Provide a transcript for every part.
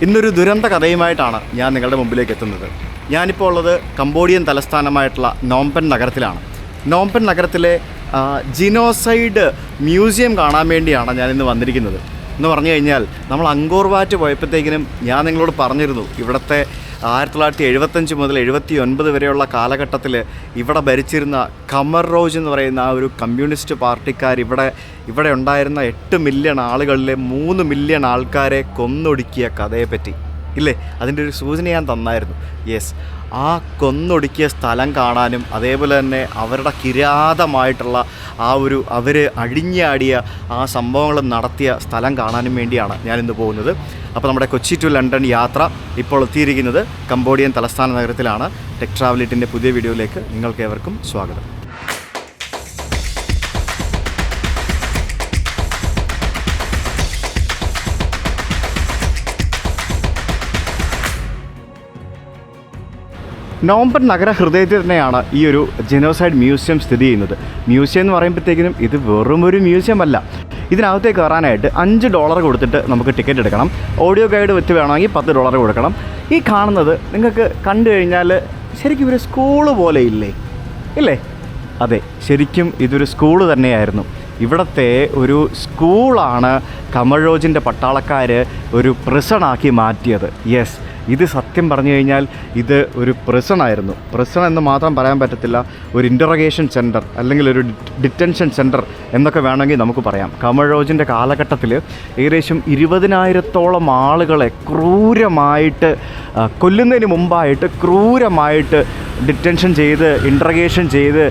ഇന്നൊരു ദുരന്ത കഥയുമായിട്ടാണ് ഞാൻ നിങ്ങളുടെ മുമ്പിലേക്ക് എത്തുന്നത്. ഞാനിപ്പോൾ ഉള്ളത് കംബോഡിയൻ തലസ്ഥാനമായിട്ടുള്ള നോംപെൻ നഗരത്തിലാണ്. നോംപെൻ നഗരത്തിലെ ജിനോസൈഡ് മ്യൂസിയം കാണാൻ വേണ്ടിയാണ് ഞാനിന്ന് വന്നിരിക്കുന്നത്. എന്ന് പറഞ്ഞു കഴിഞ്ഞാൽ നമ്മൾ അങ്കോർ വാറ്റ് പോയപ്പോഴത്തേക്കിനും ഞാൻ നിങ്ങളോട് പറഞ്ഞിരുന്നു, ഇവിടുത്തെ 1975 മുതൽ 79 വരെയുള്ള കാലഘട്ടത്തിൽ ഇവിടെ ഭരിച്ചിരുന്ന ഖമർ റോജ് എന്ന് പറയുന്ന ആ ഒരു കമ്മ്യൂണിസ്റ്റ് പാർട്ടിക്കാർ ഇവിടെ ഉണ്ടായിരുന്ന 8 മില്യൺ ആളുകളിലെ 3 മില്യൺ ആൾക്കാരെ കൊന്നൊടുക്കിയ കഥയെപ്പറ്റി ഇല്ലേ, അതിൻ്റെ ഒരു സൂചന ഞാൻ തന്നായിരുന്നു. യെസ്, ആ കൊന്നൊടുക്കിയ സ്ഥലം കാണാനും അതേപോലെ തന്നെ അവരുടെ കിരാതമായിട്ടുള്ള അവർ അഴിഞ്ഞാടിയ ആ സംഭവങ്ങൾ നടത്തിയ സ്ഥലം കാണാനും വേണ്ടിയാണ് ഞാനിന്ന് പോകുന്നത്. അപ്പോൾ നമ്മുടെ കൊച്ചി ടു ലണ്ടൻ യാത്ര ഇപ്പോൾ എത്തിയിരിക്കുന്നത് കംബോഡിയൻ തലസ്ഥാന നഗരത്തിലാണ്. ടെക് ട്രാവലിറ്റിൻ്റെ പുതിയ വീഡിയോയിലേക്ക് നിങ്ങൾക്കേവർക്കും സ്വാഗതം. നോംപെൻ നഗര ഹൃദയത്തിൽ തന്നെയാണ് ഈ ഒരു ജെനോസൈഡ് മ്യൂസിയം സ്ഥിതി ചെയ്യുന്നത്. മ്യൂസിയം എന്ന് പറയുമ്പോഴത്തേക്കിനും ഇത് വെറും ഒരു മ്യൂസിയം അല്ല. ഇതിനകത്തേക്ക് കയറാനായിട്ട് $5 കൊടുത്തിട്ട് നമുക്ക് ടിക്കറ്റ് എടുക്കണം. ഓഡിയോ ഗൈഡ് വെച്ച് വേണമെങ്കിൽ $10 കൊടുക്കണം. ഈ കാണുന്നത് നിങ്ങൾക്ക് കണ്ടു കഴിഞ്ഞാൽ ശരിക്കും ഒരു സ്കൂള് പോലെ ഇല്ലേ? അതെ, ശരിക്കും ഇതൊരു സ്കൂള് തന്നെയായിരുന്നു. ഇവിടുത്തെ ഒരു സ്കൂളാണ് ഖമർ റോജിൻ്റെ പട്ടാളക്കാർ ഒരു പ്രിസണാക്കി മാറ്റിയത്. യെസ്, ഇത് സത്യം പറഞ്ഞു കഴിഞ്ഞാൽ ഇത് ഒരു പ്രിസണായിരുന്നു. പ്രിസൺ എന്ന് മാത്രം പറയാൻ പറ്റത്തില്ല, ഒരു ഇൻ്ററഗേഷൻ സെൻറ്റർ അല്ലെങ്കിൽ ഒരു ഡിറ്റൻഷൻ സെൻറ്റർ എന്നൊക്കെ വേണമെങ്കിൽ നമുക്ക് പറയാം. ഖമർ റോജിൻ്റെ കാലഘട്ടത്തിൽ ഏകദേശം 20,000-ഓളം ആളുകളെ ക്രൂരമായിട്ട് കൊല്ലുന്നതിന് മുമ്പായിട്ട് ക്രൂരമായിട്ട് ഡിറ്റൻഷൻ ചെയ്ത് ഇൻ്ററഗേഷൻ ചെയ്ത്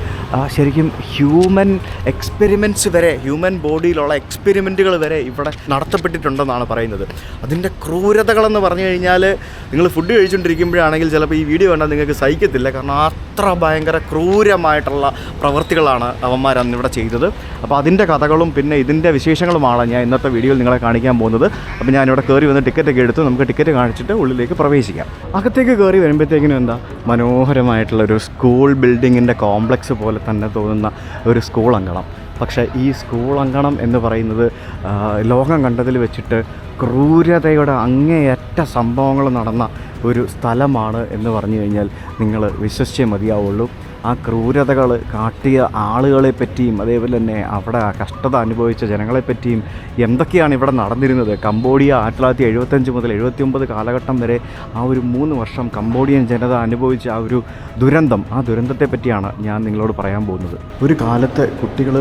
ശരിക്കും ഹ്യൂമൻ എക്സ്പെരിമെൻറ്റ്സ് വരെ, ഹ്യൂമൻ ബോഡിയിലുള്ള എക്സ്പെരിമെൻറ്റുകൾ വരെ ഇവിടെ നടത്തപ്പെട്ടിട്ടുണ്ടെന്നാണ് പറയുന്നത്. അതിൻ്റെ ക്രൂരതകളെന്ന് പറഞ്ഞു കഴിഞ്ഞാൽ നിങ്ങൾ ഫുഡ് കഴിച്ചുകൊണ്ടിരിക്കുമ്പോഴാണെങ്കിൽ ചിലപ്പോൾ ഈ വീഡിയോ കണ്ടാൽ നിങ്ങൾക്ക് സഹിക്കത്തില്ല. കാരണം അത്ര ഭയങ്കര ക്രൂരമായിട്ടുള്ള പ്രവൃത്തികളാണ് അവന്മാർ അന്നിവിടെ ചെയ്തത്. അപ്പോൾ അതിൻ്റെ കഥകളും പിന്നെ ഇതിൻ്റെ വിശേഷങ്ങളുമാണ് ഞാൻ ഇന്നത്തെ വീഡിയോയിൽ നിങ്ങളെ കാണിക്കാൻ പോകുന്നത്. അപ്പോൾ ഞാനിവിടെ കയറി വന്ന് ടിക്കറ്റൊക്കെ എടുത്ത് നമുക്ക് ടിക്കറ്റ് കാണിച്ചിട്ട് ഉള്ളിലേക്ക് പ്രവേശിക്കാം. അകത്തേക്ക് കയറി വരുമ്പോഴത്തേക്കിനും എന്താ മനോഹരമായിട്ടുള്ളൊരു സ്കൂൾ ബിൽഡിങ്ങിൻ്റെ കോംപ്ലക്സ് പോലെ തന്നെ തോന്നുന്ന ഒരു സ്കൂൾ അങ്കണം. പക്ഷേ ഈ സ്കൂൾ അങ്കണം എന്ന് പറയുന്നത് ലോകം കണ്ടതിൽ വെച്ചിട്ട് ക്രൂരതയുടെ അങ്ങേയറ്റ സംഭവങ്ങൾ നടന്ന ഒരു സ്ഥലമാണ് എന്ന് പറഞ്ഞു കഴിഞ്ഞാൽ നിങ്ങൾ വിശ്വസിച്ചേ മതിയാവുള്ളൂ. ആ ക്രൂരതകൾ കാട്ടിയ ആളുകളെ പറ്റിയും അതേപോലെ തന്നെ അവിടെ കഷ്ടത അനുഭവിച്ച ജനങ്ങളെപ്പറ്റിയും എന്തൊക്കെയാണ് ഇവിടെ നടന്നിരുന്നത്. കംബോഡിയ 1975 മുതൽ 79 കാലഘട്ടം വരെ ആ ഒരു 3 വർഷം കംബോഡിയൻ ജനത അനുഭവിച്ച ആ ഒരു ദുരന്തം, ആ ദുരന്തത്തെ പറ്റിയാണ് ഞാൻ നിങ്ങളോട് പറയാൻ പോകുന്നത്. ഒരു കാലത്ത് കുട്ടികൾ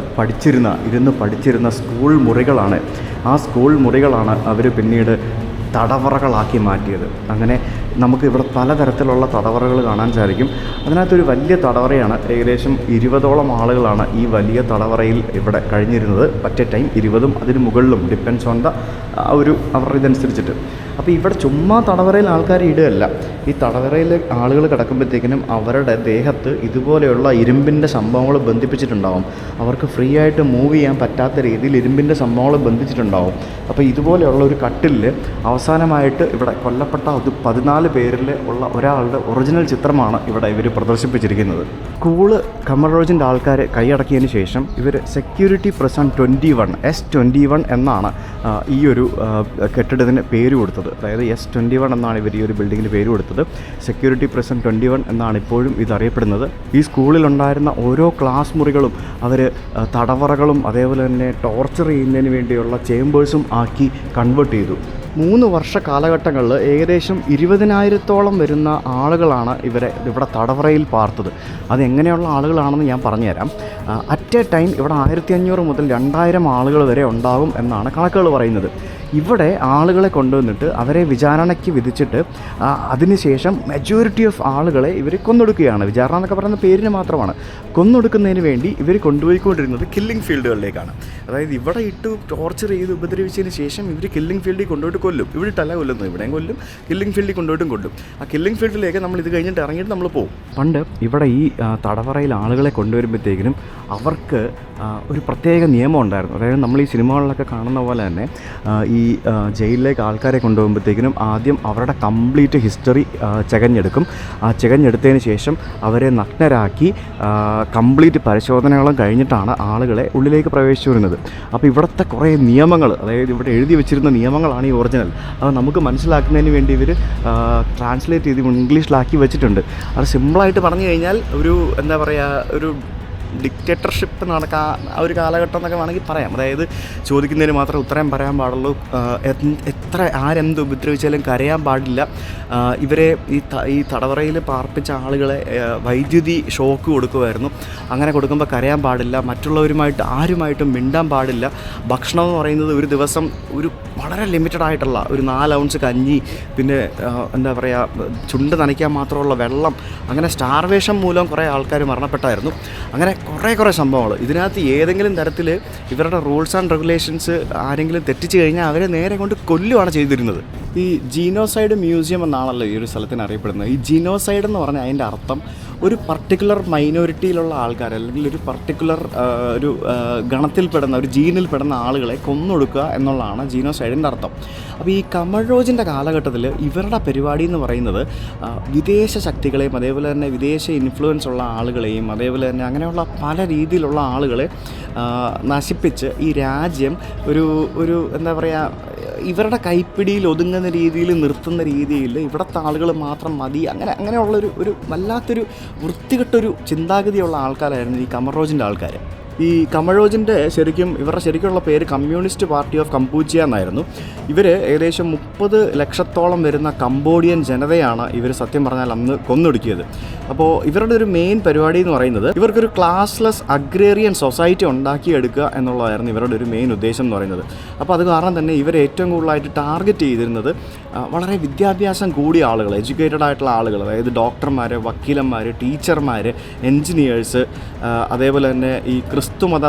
ഇരുന്ന് പഠിച്ചിരുന്ന സ്കൂൾ മുറികളാണ്, ആ സ്കൂൾ മുറികളാണ് അവർ പിന്നീട് തടവറകളാക്കി മാറ്റിയത്. അങ്ങനെ നമുക്ക് ഇവിടെ പലതരത്തിലുള്ള തടവറകൾ കാണാൻ സാധിക്കും. അതിനകത്തൊരു വലിയ തടവറയാണ്. ഏകദേശം 20ഓളം ആളുകളാണ് ഈ വലിയ തടവറയിൽ ഇവിടെ കഴിഞ്ഞിരുന്നത്. പറ്റ ടൈം 20ഉം അതിന് മുകളിലും, ഡിപ്പെൻസ് ഓൺ ദ അവരുടെ ഇതനുസരിച്ചിട്ട്. അപ്പോൾ ഇവിടെ ചുമ്മാ തടവറയിൽ ആൾക്കാർ ഇടുകയല്ല, ഈ തടവറയിൽ ആളുകൾ കിടക്കുമ്പോഴത്തേക്കിനും അവരുടെ ദേഹത്ത് ഇതുപോലെയുള്ള ഇരുമ്പിൻ്റെ സംഭവങ്ങൾ ബന്ധിപ്പിച്ചിട്ടുണ്ടാവും. അവർക്ക് ഫ്രീ ആയിട്ട് മൂവ് ചെയ്യാൻ പറ്റാത്ത രീതിയിൽ ഇരുമ്പിൻ്റെ സംഭവങ്ങൾ ബന്ധിച്ചിട്ടുണ്ടാവും. അപ്പോൾ ഇതുപോലെയുള്ള ഒരു കട്ടിലിൽ അവസാനമായിട്ട് ഇവിടെ കൊല്ലപ്പെട്ട 14 പേരിൽ ഉള്ള ഒരാളുടെ ഒറിജിനൽ ചിത്രമാണ് ഇവിടെ ഇവർ പ്രദർശിപ്പിച്ചിരിക്കുന്നത്. സ്കൂള് ഖമർ റോജിൻ്റെ ആൾക്കാർ കൈയടക്കിയതിന് ശേഷം ഇവർ സെക്യൂരിറ്റി പ്രിസൺ 21 S21 എന്നാണ് ഈ ഒരു കെട്ടിടത്തിന് പേര് കൊടുത്തത്. അതായത് S21 എന്നാണ് ഇവർ ഈ ഒരു ബിൽഡിങ്ങിന് പേര് കൊടുത്തത്. സെക്യൂരിറ്റി പ്രിസൺ 21 എന്നാണ് ഇപ്പോഴും ഇതറിയപ്പെടുന്നത്. ഈ സ്കൂളിലുണ്ടായിരുന്ന ഓരോ ക്ലാസ് മുറികളും അവർ തടവറകളും അതേപോലെ തന്നെ ടോർച്ചർ ചെയ്യുന്നതിന് വേണ്ടിയുള്ള ചേമ്പേഴ്സും ആക്കി കൺവേർട്ട് ചെയ്തു. 3 വർഷ കാലഘട്ടങ്ങളിൽ ഏകദേശം 20,000-ഓളം വരുന്ന ആളുകളാണ് ഇവിടെ തടവറയിൽ പാർത്തത്. അതെങ്ങനെയുള്ള ആളുകളാണെന്ന് ഞാൻ പറഞ്ഞുതരാം. അറ്റ് എ ടൈം ഇവിടെ 1500 മുതൽ 2000 ആളുകൾ വരെ ഉണ്ടാകും എന്നാണ് കണക്കുകൾ പറയുന്നത്. ഇവിടെ ആളുകളെ കൊണ്ടുവന്നിട്ട് അവരെ വിചാരണയ്ക്ക് വിധിച്ചിട്ട് അതിനുശേഷം മെജോറിറ്റി ഓഫ് ആളുകളെ ഇവർ കൊന്നൊടുക്കുകയാണ്. വിചാരണ എന്നൊക്കെ പറയുന്ന പേരിന് മാത്രമാണ്. കൊന്നൊടുക്കുന്നതിന് വേണ്ടി ഇവർ കൊണ്ടുപോയിക്കൊണ്ടിരുന്നത് കില്ലിംഗ് ഫീൽഡുകളിലേക്കാണ്. അതായത് ഇവിടെ ഇട്ട് ടോർച്ചർ ചെയ്ത് ഉപദ്രവിച്ചതിന് ശേഷം ഇവർ കില്ലിംഗ് ഫീൽഡിൽ കൊണ്ടുപോയിട്ട് കൊല്ലും. ഇവിടെയിട്ടല്ല കൊല്ലുന്നത്, ഇവിടെയും കൊല്ലും, കില്ലിംഗ് ഫീൽഡിൽ കൊണ്ടുപോയിട്ടും കൊല്ലും. ആ കില്ലിംഗ് ഫീൽഡിലേക്ക് നമ്മൾ ഇത് കഴിഞ്ഞിട്ട് ഇറങ്ങിയിട്ട് നമ്മൾ പോകും. പണ്ട് ഇവിടെ ഈ തടവറയിൽ ആളുകളെ കൊണ്ടുവരുമ്പോഴത്തേക്കിനും അവർക്ക് ഒരു പ്രത്യേക നിയമം ഉണ്ടായിരുന്നു. അതായത് നമ്മൾ ഈ സിനിമകളിലൊക്കെ കാണുന്ന പോലെ തന്നെ ഈ ജയിലിലേക്ക് ആൾക്കാരെ കൊണ്ടുപോകുമ്പോഴത്തേക്കിനും ആദ്യം അവരുടെ കംപ്ലീറ്റ് ഹിസ്റ്ററി ചകഞ്ഞെടുക്കും. ആ ചകഞ്ഞെടുത്തതിന് ശേഷം അവരെ നഗ്നരാക്കി കംപ്ലീറ്റ് പരിശോധനകളും കഴിഞ്ഞിട്ടാണ് ആളുകളെ ഉള്ളിലേക്ക് പ്രവേശിച്ചു വരുന്നത്. അപ്പോൾ ഇവിടുത്തെ കുറേ നിയമങ്ങൾ, അതായത് ഇവിടെ എഴുതി വെച്ചിരുന്ന നിയമങ്ങളാണ് ഈ ഒറിജിനൽ. അത് നമുക്ക് മനസ്സിലാക്കുന്നതിന് വേണ്ടി ഇവർ ട്രാൻസ്ലേറ്റ് ചെയ്ത് ഇംഗ്ലീഷിലാക്കി വെച്ചിട്ടുണ്ട്. അത് സിമ്പിളായിട്ട് പറഞ്ഞു കഴിഞ്ഞാൽ ഒരു എന്താ പറയുക, ഒരു ഡിക്റ്റേറ്റർഷിപ്പ് നടക്കുക ആ ഒരു കാലഘട്ടം എന്നൊക്കെ വേണമെങ്കിൽ പറയാം. അതായത് ചോദിക്കുന്നതിന് മാത്രമേ ഉത്തരം പറയാൻ പാടുള്ളൂ, എത്ര ആരെന്ത് ഉപദ്രവിച്ചാലും കരയാൻ പാടില്ല. ഇവരെ ഈ തടവറയിൽ പാർപ്പിച്ച ആളുകളെ വൈദ്യുതി ഷോക്ക് കൊടുക്കുമായിരുന്നു. അങ്ങനെ കൊടുക്കുമ്പോൾ കരയാൻ പാടില്ല, മറ്റുള്ളവരുമായിട്ട് ആരുമായിട്ടും മിണ്ടാൻ പാടില്ല. ഭക്ഷണം എന്ന് പറയുന്നത് ഒരു ദിവസം ഒരു വളരെ ലിമിറ്റഡ് ആയിട്ടുള്ള ഒരു 4 ഔൺസ് കഞ്ഞി, പിന്നെ എന്താ പറയുക ചുണ്ട് നനയ്ക്കാൻ മാത്രമുള്ള വെള്ളം, അങ്ങനെ സ്റ്റാർവേഷൻ മൂലം കുറേ ആൾക്കാർ മരണപ്പെട്ടായിരുന്നു. അങ്ങനെ കുറേ സംഭവങ്ങൾ. ഇതിനകത്ത് ഏതെങ്കിലും തരത്തിൽ ഇവരുടെ റൂൾസ് ആൻഡ് റെഗുലേഷൻസ് ആരെങ്കിലും തെറ്റിച്ച് കഴിഞ്ഞാൽ അവരെ നേരെ കൊണ്ട് കൊല്ലുകയാണ് ചെയ്തിരുന്നത്. ഈ ജീനോസൈഡ് മ്യൂസിയം എന്നാണല്ലോ ഈ ഒരു സ്ഥലത്തിന് അറിയപ്പെടുന്നത്. ഈ ജീനോസൈഡ് എന്ന് പറഞ്ഞാൽ അതിൻ്റെ അർത്ഥം ഒരു പർട്ടിക്കുലർ മൈനോറിറ്റിയിലുള്ള ആൾക്കാർ, അല്ലെങ്കിൽ ഒരു പർട്ടിക്കുലർ ഒരു ഗണത്തിൽപ്പെടുന്ന ഒരു ജീനിൽപ്പെടുന്ന ആളുകളെ കൊന്നൊടുക്കുക എന്നുള്ളതാണ് ജീനോസൈഡിൻ്റെ അർത്ഥം. അപ്പോൾ ഈ ഖമർ റോജിൻ്റെ കാലഘട്ടത്തിൽ ഇവരുടെ പരിപാടി എന്ന് പറയുന്നത് വിദേശ ശക്തികളെയും അതേപോലെ തന്നെ വിദേശ ഇൻഫ്ലുവൻസ് ഉള്ള ആളുകളെയും അതേപോലെ തന്നെ അങ്ങനെയുള്ള പല രീതിയിലുള്ള ആളുകളെ നശിപ്പിച്ച് ഈ രാജ്യം ഒരു എന്താ പറയുക ഇവരുടെ കൈപ്പിടിയിൽ ഒതുങ്ങുന്ന രീതിയിൽ നിർത്തുന്ന രീതിയിൽ ഇവിടുത്തെ ആളുകൾ മാത്രം മതി, അങ്ങനെയുള്ളൊരു വല്ലാത്തൊരു വൃത്തികെട്ടൊരു ചിന്താഗതിയുള്ള ആൾക്കാരായിരുന്നു ഈ ഖമർ റോജിൻ്റെ ആൾക്കാർ. ഈ ഖമർ റോജിൻ്റെ ഇവരുടെ ശരിക്കുള്ള പേര് കമ്മ്യൂണിസ്റ്റ് പാർട്ടി ഓഫ് കംപൂച്ചിയ എന്നായിരുന്നു. ഇവർ ഏകദേശം 30 ലക്ഷത്തോളം വരുന്ന കംബോഡിയൻ ജനതയാണ് ഇവർ സത്യം പറഞ്ഞാൽ അന്ന് കൊന്നൊടുക്കിയത്. അപ്പോൾ ഇവരുടെ ഒരു മെയിൻ പരിപാടി എന്ന് പറയുന്നത് ഇവർക്കൊരു ക്ലാസ്ലെസ് അഗ്രേറിയൻ സൊസൈറ്റി ഉണ്ടാക്കിയെടുക്കുക എന്നുള്ളതായിരുന്നു ഇവരുടെ ഒരു മെയിൻ ഉദ്ദേശം എന്ന് പറയുന്നത്. അപ്പോൾ അത് കാരണം തന്നെ ഇവർ ഏറ്റവും കൂടുതലായിട്ട് ടാർഗറ്റ് ചെയ്തിരുന്നത് വളരെ വിദ്യാഭ്യാസം കൂടിയ ആളുകൾ, എഡ്യൂക്കേറ്റഡ് ആയിട്ടുള്ള ആളുകൾ, അതായത് ഡോക്ടർമാർ, വക്കീലന്മാർ, ടീച്ചർമാർ, എൻജിനീയേഴ്സ്, അതേപോലെ തന്നെ ഈ ക്രിസ്തുമത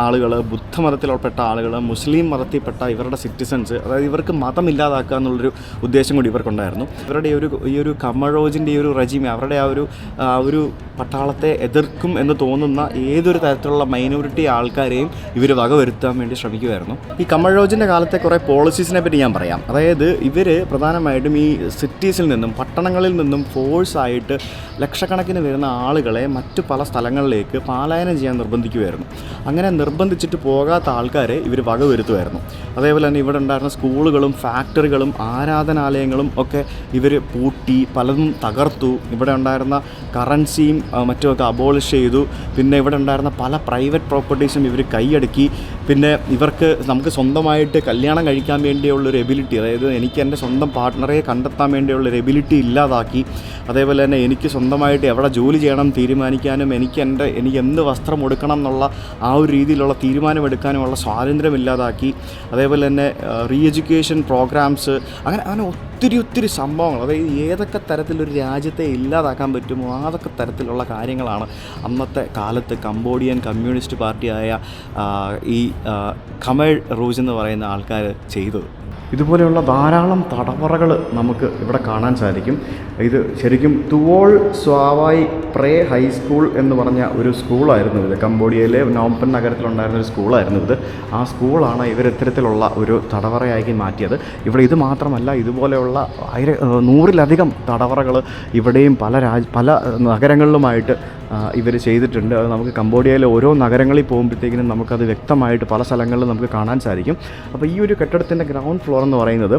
ആളുകൾ, ബുദ്ധമതത്തിൽപ്പെട്ട ആളുകൾ, മുസ്ലിം മതത്തിൽപ്പെട്ട ഇവരുടെ സിറ്റിസൺസ്, അതായത് ഇവർക്ക് മതമില്ലാതാക്കുക എന്നുള്ളൊരു ഉദ്ദേശം കൂടി ഇവർക്കുണ്ടായിരുന്നു. ഇവരുടെ ഈ ഒരു ഖമർ റോജിൻ്റെ ഈ ഒരു റെജിമെ, അവരുടെ ആ ഒരു പട്ടാളത്തെ എതിർക്കും എന്ന് തോന്നുന്ന ഏതൊരു തരത്തിലുള്ള മൈനോറിറ്റി ആൾക്കാരെയും ഇവർ വകവരുത്താൻ വേണ്ടി ശ്രമിക്കുമായിരുന്നു. ഈ ഖമർ റോജിൻ്റെ കാലത്തെ കുറേ പോളിസീസിനെ പറ്റി ഞാൻ പറയാം. അതായത് ഇവർ പ്രധാനമായിട്ടും ഈ സിറ്റീസിൽ നിന്നും പട്ടണങ്ങളിൽ നിന്നും ഫോഴ്സായിട്ട് ലക്ഷക്കണക്കിന് വരുന്ന ആളുകളെ മറ്റു പല സ്ഥലങ്ങളിലേക്ക് പലായനം ചെയ്യാൻ നിർബന്ധിക്കുമായിരുന്നു. അങ്ങനെ നിർബന്ധിച്ചിട്ട് പോകാത്ത ആൾക്കാരെ ഇവർ വകവരുത്തുമായിരുന്നു. അതേപോലെ തന്നെ ഇവിടെ ഉണ്ടായിരുന്ന സ്കൂളുകളും ഫാക്ടറികളും ആരാധനാലയങ്ങളും ഒക്കെ ഇവർ പൂട്ടി, പലതും തകർത്തു. ഇവിടെ ഉണ്ടായിരുന്ന കറൻസിയും മറ്റുമൊക്കെ അബോളിഷ് ചെയ്തു. പിന്നെ ഇവിടെ ഉണ്ടായിരുന്ന പല പ്രൈവറ്റ് പ്രോപ്പർട്ടീസും ഇവർ കൈയടക്കി. പിന്നെ നമുക്ക് സ്വന്തമായിട്ട് കല്യാണം കഴിക്കാൻ വേണ്ടിയുള്ളൊരു എബിലിറ്റി, അതായത് എനിക്ക് എൻ്റെ സ്വന്തം പാർട്ട്ണറെ കണ്ടെത്താൻ വേണ്ടിയുള്ളൊരു എബിലിറ്റി ഇല്ലാതാക്കി. അതേപോലെ തന്നെ എനിക്ക് സ്വന്തമായിട്ട് എവിടെ ജോലി ചെയ്യണം തീരുമാനിക്കാനും എനിക്ക് എന്ത് വസ്ത്രം ഉടുക്കണം എന്നുള്ള ആ ഒരു രീതിയിലുള്ള തീരുമാനമെടുക്കാനുമുള്ള സ്വാതന്ത്ര്യം ഇല്ലാതാക്കി. അതേപോലെ തന്നെ റീ എഡ്യൂക്കേഷൻ പ്രോഗ്രാംസ്, അങ്ങനെ ഒത്തിരി സംഭവങ്ങൾ, അതായത് ഏതൊക്കെ തരത്തിലൊരു രാജ്യത്തെ ഇല്ലാതാക്കാൻ പറ്റുമോ അതൊക്കെ തരത്തിലുള്ള കാര്യങ്ങളാണ് അന്നത്തെ കാലത്ത് കംബോഡിയൻ കമ്മ്യൂണിസ്റ്റ് പാർട്ടിയായ ഈ ഖമർ റോജ് എന്ന് പറയുന്ന ആൾക്കാർ ചെയ്തത്. ഇതുപോലെയുള്ള ധാരാളം തടവറകൾ നമുക്ക് ഇവിടെ കാണാൻ സാധിക്കും. ഇത് ശരിക്കും തുവോൾ സ്വാവായ് പ്രേ ഹൈസ്കൂൾ എന്ന് പറഞ്ഞ ഒരു സ്കൂളായിരുന്നു ഇത്. കംബോഡിയയിലെ നോംപെൻ നഗരത്തിലുണ്ടായിരുന്ന ഒരു സ്കൂളായിരുന്നു ഇത്. ആ സ്കൂളാണ് ഇത്തരത്തിലുള്ള ഒരു തടവറയാക്കി മാറ്റിയത്. ഇവിടെ ഇത് മാത്രമല്ല, ഇതുപോലെയുള്ള 100-ലധികം തടവറകൾ ഇവിടെയും പല നഗരങ്ങളിലുമായിട്ട് ഇവർ ചെയ്തിട്ടുണ്ട്. അത് നമുക്ക് കംബോഡിയയിലെ ഓരോ നഗരങ്ങളിൽ പോകുമ്പോഴത്തേക്കിനും നമുക്കത് വ്യക്തമായിട്ട് പല സ്ഥലങ്ങളിലും നമുക്ക് കാണാൻ സാധിക്കും. അപ്പോൾ ഈ ഒരു കെട്ടിടത്തിൻ്റെ ഗ്രൗണ്ട് ഫ്ലോർ എന്ന് പറയുന്നത്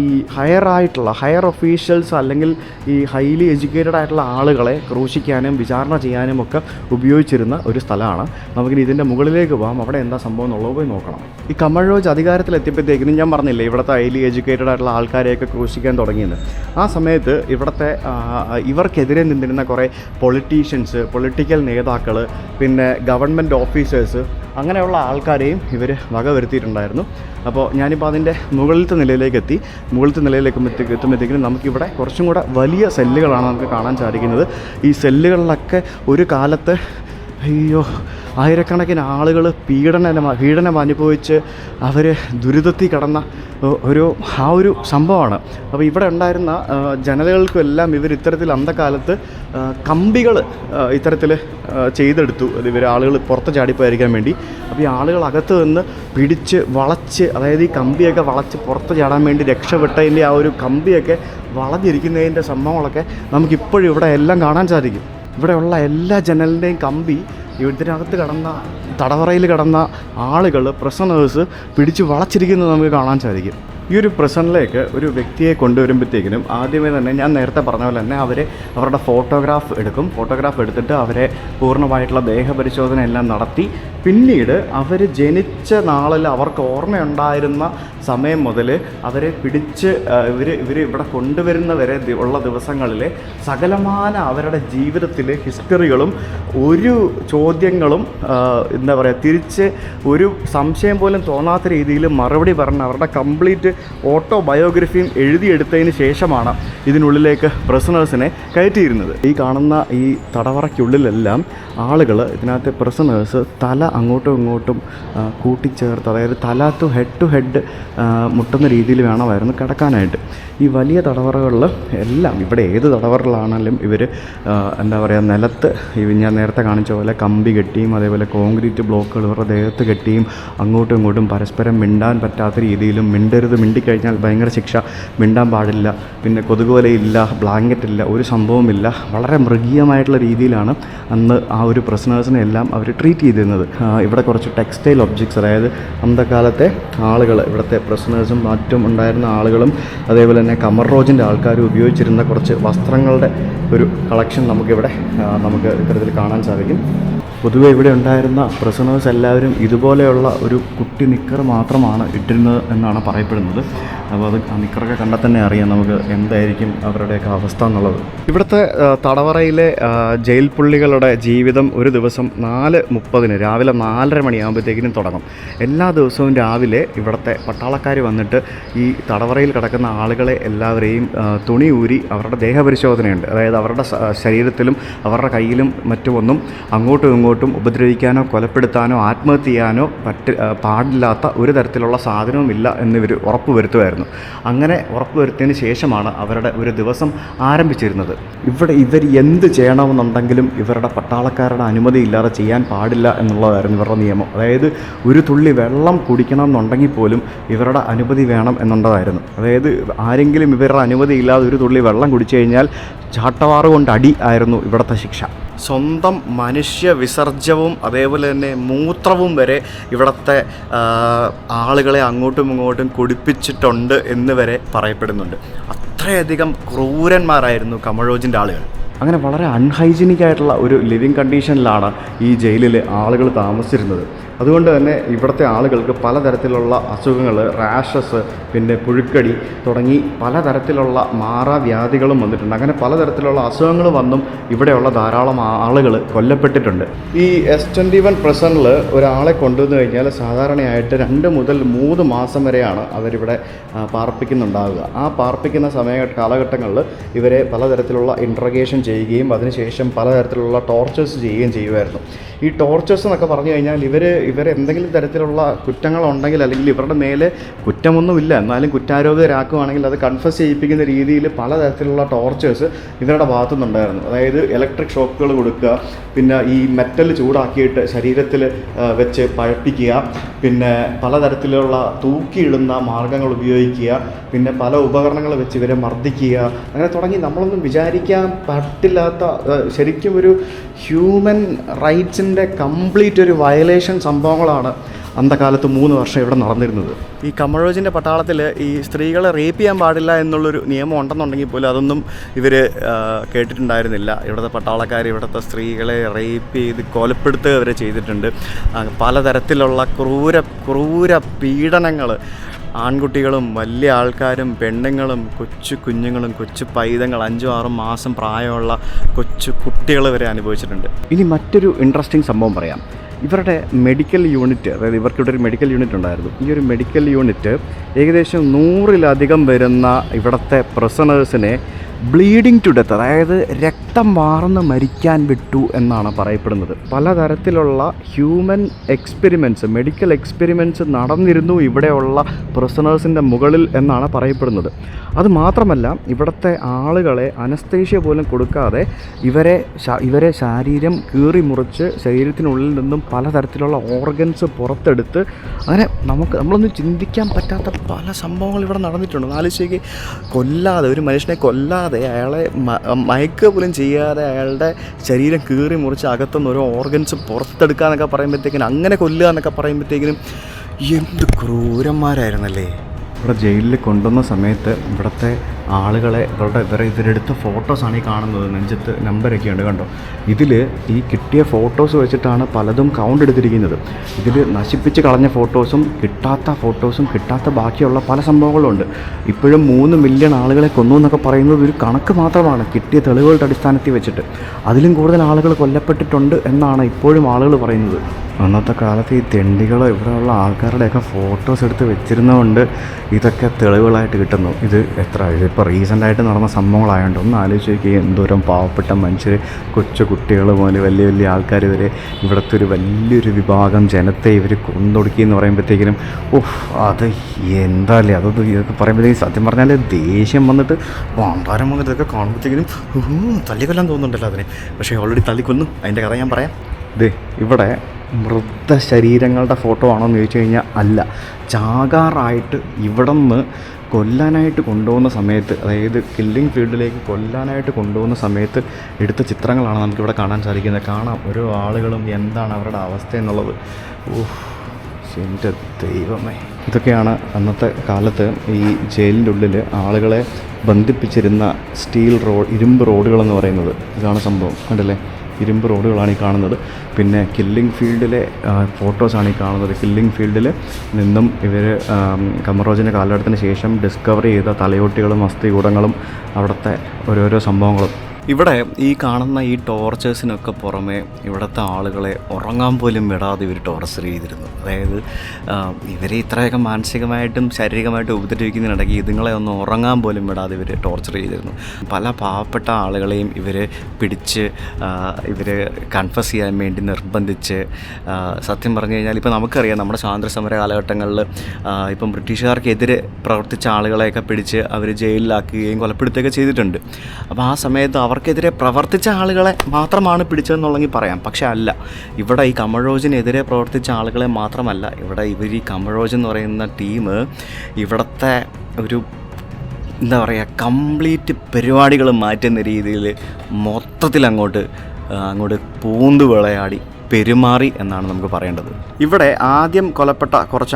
ഈ ഹയർ ഒഫീഷ്യൽസ് അല്ലെങ്കിൽ ഈ ഹൈലി എഡ്യൂക്കേറ്റഡ് ആയിട്ടുള്ള ആളുകളെ ക്രൂശിക്കാനും വിചാരണ ചെയ്യാനും ഒക്കെ ഉപയോഗിച്ചിരുന്ന ഒരു സ്ഥലമാണ്. നമുക്കിനി ഇതിൻ്റെ മുകളിലേക്ക് പോകാം, അവിടെ എന്താ സംഭവം എന്നുള്ളത് പോയി നോക്കണം. ഈ ഖമർ റോജ് അധികാരത്തിലെത്തിയപ്പോഴത്തേക്കിനും ഞാൻ പറഞ്ഞില്ലേ ഇവിടുത്തെ ഹൈലി എഡ്യൂക്കേറ്റഡ് ആയിട്ടുള്ള ആൾക്കാരെയൊക്കെ ക്രൂശിക്കാൻ തുടങ്ങിയെന്ന്. ആ സമയത്ത് ഇവിടുത്തെ ഇവർക്കെതിരെ നിന്നിരുന്ന കുറേ പൊളിറ്റിക്കൽ നേതാക്കൾ, പിന്നെ ഗവൺമെൻറ് ഓഫീസേഴ്സ്, അങ്ങനെയുള്ള ആൾക്കാരെയും ഇവർ വകവരുത്തിയിട്ടുണ്ടായിരുന്നു. അപ്പോൾ ഞാനിപ്പോൾ അതിൻ്റെ മുകളിലത്തെ നിലയിലേക്ക് എത്തുമ്പോഴത്തേക്കും നമുക്കിവിടെ കുറച്ചും കൂടെ വലിയ സെല്ലുകളാണ് നമുക്ക് കാണാൻ സാധിക്കുന്നത്. ഈ സെല്ലുകളിലൊക്കെ ഒരു കാലത്ത് അയ്യോ, ആയിരക്കണക്കിന് ആളുകൾ പീഡനം അനുഭവിച്ച് അവർ ദുരിതത്തിൽ കടന്ന ഒരു സംഭവമാണ്. അപ്പോൾ ഇവിടെ ഉണ്ടായിരുന്ന ജനതകൾക്കെല്ലാം ഇവർ ഇത്തരത്തിൽ അന്ധകാലത്ത് കമ്പികൾ ഇത്തരത്തിൽ ചെയ്തെടുത്തു. ഇവർ ആളുകൾ പുറത്ത് ചാടിപ്പോയിരിക്കാൻ വേണ്ടി. അപ്പോൾ ഈ ആളുകൾ അകത്ത് നിന്ന് പിടിച്ച് വളച്ച്, അതായത് ഈ കമ്പിയൊക്കെ വളച്ച് പുറത്ത് ചാടാൻ വേണ്ടി രക്ഷപ്പെട്ടതിൻ്റെ ആ ഒരു കമ്പിയൊക്കെ വളഞ്ഞിരിക്കുന്നതിൻ്റെ സംഭവങ്ങളൊക്കെ നമുക്കിപ്പോഴും ഇവിടെ എല്ലാം കാണാൻ സാധിക്കും. ഇവിടെയുള്ള എല്ലാ ജനലിൻ്റെയും കമ്പി ഇതിനകത്ത് കടന്ന തടവറയിൽ കടന്ന ആളുകൾ, പ്രിസണേഴ്സ് പിടിച്ച് വളച്ചിരിക്കുന്നത് നമുക്ക് കാണാൻ സാധിക്കും. ഈ ഒരു പ്രസൻറ്റിലേക്ക് ഒരു വ്യക്തിയെ കൊണ്ടുവരുമ്പോഴത്തേക്കിനും ആദ്യമേ തന്നെ ഞാൻ നേരത്തെ പറഞ്ഞ പോലെ തന്നെ അവരുടെ ഫോട്ടോഗ്രാഫ് എടുക്കും. ഫോട്ടോഗ്രാഫ് എടുത്തിട്ട് അവരെ പൂർണ്ണമായിട്ടുള്ള ദേഹപരിശോധന എല്ലാം നടത്തി പിന്നീട് അവർ ജനിച്ച നാളിൽ അവർക്ക് ഓർമ്മയുണ്ടായിരുന്ന സമയം മുതൽ അവരെ പിടിച്ച് ഇവർ ഇവിടെ കൊണ്ടുവരുന്ന വരെ ഉള്ള ദിവസങ്ങളിൽ സകലമാന അവരുടെ ജീവിതത്തിലെ ഹിസ്റ്ററികളും ഒരു ചോദ്യങ്ങളും എന്താ പറയുക, തിരിച്ച് ഒരു സംശയം പോലും തോന്നാത്ത രീതിയിൽ മറുപടി പറഞ്ഞ് അവരുടെ കംപ്ലീറ്റ് ഓട്ടോബയോഗ്രഫിയും എഴുതിയെടുത്തതിന് ശേഷമാണ് ഇതിനുള്ളിലേക്ക് പ്രിസണേഴ്സിനെ കയറ്റിയിരുന്നത്. ഈ കാണുന്ന ഈ തടവറയ്ക്കുള്ളിലെല്ലാം ആളുകൾ, ഇതിനകത്തെ പ്രിസണേഴ്സ് തല അങ്ങോട്ടും ഇങ്ങോട്ടും കൂട്ടിച്ചേർത്ത്, അതായത് തല ടു ഹെഡ് മുട്ടുന്ന രീതിയിൽ വേണമായിരുന്നു കിടക്കാനായിട്ട്. ഈ വലിയ തടവറകളിൽ എല്ലാം, ഇവിടെ ഏത് തടവറകളാണെങ്കിലും ഇവർ എന്താ പറയുക, നിലത്ത് ഞാൻ നേരത്തെ കാണിച്ച പോലെ കമ്പി കെട്ടിയും അതേപോലെ കോൺക്രീറ്റ് ബ്ലോക്കുകൾ ഇവരുടെ ദേഹത്ത് കെട്ടിയും അങ്ങോട്ടും ഇങ്ങോട്ടും പരസ്പരം മിണ്ടാൻ പറ്റാത്ത രീതിയിലും, മിണ്ടിക്കഴിഞ്ഞാൽ ഭയങ്കര ശിക്ഷ, മിണ്ടാൻ പാടില്ല, പിന്നെ കൊതുകുവലയില്ല, ബ്ലാങ്കറ്റില്ല, ഒരു സംഭവമില്ല. വളരെ മൃഗീയമായിട്ടുള്ള രീതിയിലാണ് അന്ന് ആ ഒരു പ്രിസണേഴ്സിനെ എല്ലാം അവർ ട്രീറ്റ് ചെയ്തിരുന്നത്. ഇവിടെ കുറച്ച് ടെക്സ്റ്റൈൽ ഒബ്ജക്ട്സ്, അതായത് അന്നത്തെ കാലത്ത് ഇവിടുത്തെ പ്രിസണേഴ്സും മറ്റും ഉണ്ടായിരുന്ന ആളുകളും അതേപോലെ തന്നെ ഖമർ റോജിൻ്റെ ആൾക്കാരും ഉപയോഗിച്ചിരുന്ന കുറച്ച് വസ്ത്രങ്ങളുടെ ഒരു കളക്ഷൻ നമുക്ക് ഇത്തരത്തിൽ കാണാൻ സാധിക്കും. പൊതുവെ ഇവിടെ ഉണ്ടായിരുന്ന പ്രിസണേഴ്സ് എല്ലാവരും ഇതുപോലെയുള്ള ഒരു കുട്ടി നിക്കർ മാത്രമാണ് ഇട്ടിരുന്നത് എന്നാണ് പറയപ്പെടുന്നത്. അപ്പോൾ അത് ആ നിക്കറൊക്കെ കണ്ടാൽ തന്നെ അറിയാം നമുക്ക് എന്തായിരിക്കും അവരുടെയൊക്കെ അവസ്ഥ എന്നുള്ളത്. ഇവിടുത്തെ തടവറയിലെ ജയിൽ പുള്ളികളുടെ ജീവിതം ഒരു ദിവസം 4:30 രാവിലെ 4:30 മണിയാകുമ്പോഴത്തേക്കിനും തുടങ്ങും. എല്ലാ ദിവസവും രാവിലെ ഇവിടുത്തെ പട്ടാളക്കാർ വന്നിട്ട് ഈ തടവറയിൽ കിടക്കുന്ന ആളുകളെ എല്ലാവരെയും തുണി ഊരി അവരുടെ ദേഹപരിശോധനയുണ്ട്. അതായത് അവരുടെ ശരീരത്തിലും അവരുടെ കയ്യിലും മറ്റുമൊന്നും അങ്ങോട്ടും ഇങ്ങോട്ടും ഉപദ്രവിക്കാനോ കൊലപ്പെടുത്താനോ ആത്മഹത്യ ചെയ്യാനോ പാടില്ലാത്ത ഒരു തരത്തിലുള്ള സാധനവുമില്ല എന്നിവർ ഉറപ്പുവരുത്തുമായിരുന്നു. അങ്ങനെ ഉറപ്പുവരുത്തിയതിന് ശേഷമാണ് അവരുടെ ഒരു ദിവസം ആരംഭിച്ചിരുന്നത്. ഇവർ എന്ത് ചെയ്യണമെന്നുണ്ടെങ്കിലും ഇവരുടെ പട്ടാളക്കാരുടെ അനുമതി ഇല്ലാതെ ചെയ്യാൻ പാടില്ല എന്നുള്ളതായിരുന്നു ഇവരുടെ നിയമം. അതായത് ഒരു തുള്ളി വെള്ളം കുടിക്കണം എന്നുണ്ടെങ്കിൽ പോലും ഇവരുടെ അനുമതി വേണം എന്നുള്ളതായിരുന്നു. അതായത് ആരെങ്കിലും ഇവരുടെ അനുമതി ഇല്ലാതെ ഒരു തുള്ളി വെള്ളം കുടിച്ചു കഴിഞ്ഞാൽ ചാട്ടവാറ് കൊണ്ട് അടി ആയിരുന്നു ഇവിടുത്തെ ശിക്ഷ. സ്വന്തം മനുഷ്യ വിസർജ്യവും അതേപോലെ തന്നെ മൂത്രവും വരെ ഇവിടുത്തെ ആളുകളെ അങ്ങോട്ടും ഇങ്ങോട്ടും കുടിപ്പിച്ചിട്ടുണ്ട് എന്ന് വരെ പറയപ്പെടുന്നുണ്ട്. അത്രയധികം ക്രൂരന്മാരായിരുന്നു ഖമർ റോജിൻ്റെ ആളുകൾ. അങ്ങനെ വളരെ അൺഹൈജീനിക് ആയിട്ടുള്ള ഒരു ലിവിങ് കണ്ടീഷനിലാണ് ഈ ജയിലിൽ ആളുകൾ താമസിച്ചിരുന്നത്. അതുകൊണ്ട് തന്നെ ഇവിടുത്തെ ആളുകൾക്ക് പലതരത്തിലുള്ള അസുഖങ്ങൾ, റാഷസ്, പിന്നെ പുഴുക്കടി തുടങ്ങി പലതരത്തിലുള്ള മാറാവ്യാധികളും വന്നിട്ടുണ്ട്. അങ്ങനെ പലതരത്തിലുള്ള അസുഖങ്ങൾ വന്നും ഇവിടെയുള്ള ധാരാളം ആളുകൾ കൊല്ലപ്പെട്ടിട്ടുണ്ട്. ഈ S21 പ്രസനിൽ ഒരാളെ കൊണ്ടുവന്നു കഴിഞ്ഞാൽ സാധാരണയായിട്ട് 2 മുതൽ 3 മാസം വരെയാണ് അവരിവിടെ പാർപ്പിക്കുന്നുണ്ടാവുക. ആ പാർപ്പിക്കുന്ന കാലഘട്ടങ്ങളിൽ ഇവരെ പലതരത്തിലുള്ള ഇൻട്രഗേഷൻ ചെയ്യുകയും അതിനുശേഷം പലതരത്തിലുള്ള ടോർച്ചേഴ്സ് ചെയ്യുകയും ചെയ്യുമായിരുന്നു. ഈ ടോർച്ചേഴ്സ് എന്നൊക്കെ പറഞ്ഞു കഴിഞ്ഞാൽ ഇവരെന്തെങ്കിലും തരത്തിലുള്ള കുറ്റങ്ങളുണ്ടെങ്കിൽ, അല്ലെങ്കിൽ ഇവരുടെ മേലെ കുറ്റമൊന്നുമില്ല എന്നാലും കുറ്റാരോപിതരാക്കുകയാണെങ്കിൽ അത് കൺഫസ് ചെയ്യിപ്പിക്കുന്ന രീതിയിൽ പലതരത്തിലുള്ള ടോർച്ചേഴ്സ് ഇവരുടെ ഭാഗത്തുനിന്നുണ്ടായിരുന്നു. അതായത് ഇലക്ട്രിക് ഷോക്കുകൾ കൊടുക്കുക, പിന്നെ ഈ മെറ്റൽ ചൂടാക്കിയിട്ട് ശരീരത്തിൽ വെച്ച് പഴപ്പിക്കുക, പിന്നെ പലതരത്തിലുള്ള തൂക്കിയിടുന്ന മാർഗ്ഗങ്ങൾ ഉപയോഗിക്കുക, പിന്നെ പല ഉപകരണങ്ങൾ വെച്ച് ഇവരെ മർദ്ദിക്കുക, അങ്ങനെ തുടങ്ങി നമ്മളൊന്നും വിചാരിക്കാൻ പറ്റില്ലാത്ത, ശരിക്കും ഒരു ഹ്യൂമൻ റൈറ്റ്സിൻ്റെ കംപ്ലീറ്റ് ഒരു വയലേഷൻ സംഭവങ്ങളാണ് അന്നകാലത്ത് 3 വർഷം ഇവിടെ നടന്നിരുന്നത്. ഈ ഖമർ റോജിൻ്റെ പട്ടാളത്തിൽ ഈ സ്ത്രീകളെ റേപ്പ് ചെയ്യാൻ പാടില്ല എന്നുള്ളൊരു നിയമം ഉണ്ടെന്നുണ്ടെങ്കിൽ പോലും അതൊന്നും ഇവർ കേട്ടിട്ടുണ്ടായിരുന്നില്ല. ഇവിടുത്തെ പട്ടാളക്കാർ ഇവിടുത്തെ സ്ത്രീകളെ റേപ്പ് ചെയ്ത് കൊലപ്പെടുത്തുക വരെ ചെയ്തിട്ടുണ്ട്. പലതരത്തിലുള്ള ക്രൂര പീഡനങ്ങൾ ആൺകുട്ടികളും വലിയ ആൾക്കാരും പെണ്ണുങ്ങളും കൊച്ചു കുഞ്ഞുങ്ങളും കൊച്ചു പൈതങ്ങൾ 5-6 മാസം പ്രായമുള്ള കൊച്ചു കുട്ടികൾ വരെ അനുഭവിച്ചിട്ടുണ്ട്. ഇനി മറ്റൊരു ഇൻട്രസ്റ്റിംഗ് സംഭവം പറയാം. ഇവരുടെ മെഡിക്കൽ യൂണിറ്റ്, അതായത് ഇവർക്കിവിടെ ഒരു മെഡിക്കൽ യൂണിറ്റ് ഉണ്ടായിരുന്നു. ഈ ഒരു മെഡിക്കൽ യൂണിറ്റ് ഏകദേശം 100-ലധികം വരുന്ന ഇവിടുത്തെ പ്രിസണേഴ്സിനെ ബ്ലീഡിങ് ടു ഡെത്ത്, അതായത് രക്തം വാർന്ന് മരിക്കാൻ വിട്ടു എന്നാണ് പറയപ്പെടുന്നത്. പലതരത്തിലുള്ള ഹ്യൂമൻ എക്സ്പെരിമെൻറ്റ്സ്, മെഡിക്കൽ എക്സ്പെരിമെൻറ്റ്സ് നടന്നിരുന്നു ഇവിടെയുള്ള പ്രിസണേഴ്സിൻ്റെ മുകളിൽ എന്നാണ് പറയപ്പെടുന്നത്. അതുമാത്രമല്ല, ഇവിടുത്തെ ആളുകളെ അനസ്തേഷ്യ പോലും കൊടുക്കാതെ ഇവരെ ശരീരം കീറി മുറിച്ച് ശരീരത്തിനുള്ളിൽ നിന്നും പലതരത്തിലുള്ള ഓർഗൻസ് പുറത്തെടുത്ത് അങ്ങനെ നമ്മളൊന്നും ചിന്തിക്കാൻ പറ്റാത്ത പല സംഭവങ്ങൾ ഇവിടെ നടന്നിട്ടുണ്ട്. ആലോചിച്ച് കൊല്ലാതെ, ഒരു മനുഷ്യനെ കൊല്ലാതെ, അയാളെ മയക്കുക പോലും ചെയ്യാതെ അയാളുടെ ശരീരം കീറി മുറിച്ച് അകത്തുനിന്ന് ഓരോ ഓർഗൻസ് പുറത്തെടുക്കുക എന്നൊക്കെ പറയുമ്പോഴത്തേക്കിനും, അങ്ങനെ കൊല്ലുക എന്നൊക്കെ പറയുമ്പോഴത്തേക്കിനും എന്ത് ക്രൂരന്മാരായിരുന്നല്ലേ. ഇവിടെ ജയിലിൽ കൊണ്ടുവന്ന സമയത്ത് ഇവിടുത്തെ ആളുകളെ ഇവരെടുത്ത ഫോട്ടോസാണ് ഈ കാണുന്നത്. നെഞ്ചത്ത് നമ്പരൊക്കെ ഉണ്ട്, കണ്ടോ. ഇതിൽ ഈ കിട്ടിയ ഫോട്ടോസ് വെച്ചിട്ടാണ് പലതും കൗണ്ട് എടുത്തിരിക്കുന്നത്. ഇതിൽ നശിപ്പിച്ച് കളഞ്ഞ ഫോട്ടോസും കിട്ടാത്ത ബാക്കിയുള്ള പല സംഭവങ്ങളും ഉണ്ട്. ഇപ്പോഴും 3 മില്യൺ ആളുകളെ കൊന്നു എന്നൊക്കെ പറയുന്നത് ഒരു കണക്ക് മാത്രമാണ്, കിട്ടിയ തെളിവുകളുടെ അടിസ്ഥാനത്തിൽ വെച്ചിട്ട്. അതിലും കൂടുതൽ ആളുകൾ കൊല്ലപ്പെട്ടിട്ടുണ്ട് എന്നാണ് ഇപ്പോഴും ആളുകൾ പറയുന്നത്. അന്നത്തെ കാലത്ത് ഈ തെണ്ടികൾ ഇവിടെയുള്ള ആൾക്കാരുടെയൊക്കെ ഫോട്ടോസ് എടുത്ത് വെച്ചിരുന്നതുകൊണ്ട് ഇതൊക്കെ തെളിവുകളായിട്ട് കിട്ടുന്നു. ഇതിപ്പോൾ റീസെൻ്റായിട്ട് നടന്ന സംഭവങ്ങളായതുകൊണ്ട് ഒന്ന് ആലോചിച്ച് നോക്കി, എന്തോരം പാവപ്പെട്ട മനുഷ്യർ, കൊച്ചു കുട്ടികൾ മുതൽ വലിയ വലിയ ആൾക്കാർ വരെ, ഇവിടുത്തെ ഒരു വലിയൊരു വിഭാഗം ജനത്തെ ഇവർ കൊന്നൊടുക്കി എന്ന് പറയുമ്പോഴത്തേക്കിനും അത് എന്താല്ലേ. ഇതൊക്കെ പറയുമ്പോഴത്തേക്കും സത്യം പറഞ്ഞാൽ ദേഷ്യം വന്നിട്ട് വാമ്പാരം വന്നിട്ട് ഇതൊക്കെ കാണുമ്പോഴത്തേക്കിനും തല്ലിക്കൊല്ലാൻ തോന്നുന്നുണ്ടല്ലോ അതിനെ. പക്ഷേ ഓൾറെഡി തല്ലിക്കൊന്നു. അതിൻ്റെ കഥ ഞാൻ പറയാം. ഇവിടെ മൃതശരീരങ്ങളുടെ ഫോട്ടോ ആണോ എന്ന് ചോദിച്ചു കഴിഞ്ഞാൽ അല്ല. ചാകാറായിട്ട് ഇവിടെ നിന്ന് കൊല്ലാനായിട്ട് കൊണ്ടുപോകുന്ന സമയത്ത്, അതായത് കില്ലിംഗ് ഫീൽഡിലേക്ക് കൊല്ലാനായിട്ട് കൊണ്ടുപോകുന്ന സമയത്ത് എടുത്ത ചിത്രങ്ങളാണ് നമുക്കിവിടെ കാണാൻ സാധിക്കുന്നത്. കാണാം ഓരോ ആളുകളും എന്താണ് അവരുടെ അവസ്ഥ എന്നുള്ളത്. എൻ്റെ ദൈവമേ. ഇതൊക്കെയാണ് അന്നത്തെ കാലത്ത് ഈ ജയിലിൻ്റെ ഉള്ളിൽ ആളുകളെ ബന്ധിപ്പിച്ചിരുന്ന ഇരുമ്പ് റോഡുകളെന്ന് പറയുന്നത്. ഇതാണ് സംഭവം, കണ്ടല്ലേ. ഇരുമ്പ് റോഡുകളാണ് ഈ കാണുന്നത്. പിന്നെ കില്ലിംഗ് ഫീൽഡിലെ ഫോട്ടോസാണ് ഈ കാണുന്നത്. കില്ലിംഗ് ഫീൽഡിൽ നിന്നും ഇവർ ഖമറോജിൻ്റെ കാലഘട്ടത്തിന് ശേഷം ഡിസ്കവർ ചെയ്ത തലയോട്ടികളും അസ്ഥികൂടങ്ങളും അവിടുത്തെ ഓരോരോ സംഭവങ്ങളും. ഇവിടെ ഈ കാണുന്ന ഈ ടോർച്ചേഴ്സിനൊക്കെ പുറമെ ഇവിടുത്തെ ആളുകളെ ഉറങ്ങാൻ പോലും വിടാതെ ഇവർ ടോർച്ചർ ചെയ്തിരുന്നു. അതായത് ഇവരെ ഇത്രയൊക്കെ മാനസികമായിട്ടും ശാരീരികമായിട്ടും ഉപദ്രവിക്കുന്നതിനിടയ്ക്ക് ഇതുങ്ങളെ ഒന്ന് ഉറങ്ങാൻ പോലും വിടാതെ ഇവർ ടോർച്ചർ ചെയ്തിരുന്നു. പല പാവപ്പെട്ട ആളുകളെയും ഇവർ പിടിച്ച് കൺഫസ് ചെയ്യാൻ വേണ്ടി നിർബന്ധിച്ച്, സത്യം പറഞ്ഞു കഴിഞ്ഞാൽ ഇപ്പോൾ നമുക്കറിയാം നമ്മുടെ സ്വാതന്ത്ര്യ സമര കാലഘട്ടങ്ങളിൽ ഇപ്പം ബ്രിട്ടീഷുകാർക്കെതിരെ പ്രവർത്തിച്ച ആളുകളെയൊക്കെ പിടിച്ച് അവർ ജയിലിലാക്കുകയും കൊലപ്പെടുത്തുകയൊക്കെ ചെയ്തിട്ടുണ്ട്. അപ്പോൾ ആ സമയത്ത് അവർക്കെതിരെ പ്രവർത്തിച്ച ആളുകളെ മാത്രമാണ് പിടിച്ചതെന്നുള്ളെങ്കിൽ പറയാം. പക്ഷേ അല്ല, ഇവിടെ ഈ കമറോജിനെതിരെ പ്രവർത്തിച്ച ആളുകളെ മാത്രമല്ല, ഇവർ ഈ കമറോജ് എന്ന് പറയുന്ന ടീം ഇവിടുത്തെ ഒരു എന്താ പറയുക, കംപ്ലീറ്റ് പരിപാടികൾ മാറ്റുന്ന രീതിയിൽ മൊത്തത്തിൽ അങ്ങോട്ട് പൂന്ത് വിളയാടി പെരുമാറി എന്നാണ് നമുക്ക് പറയേണ്ടത്. ഇവിടെ ആദ്യം കൊല്ലപ്പെട്ട കുറച്ച്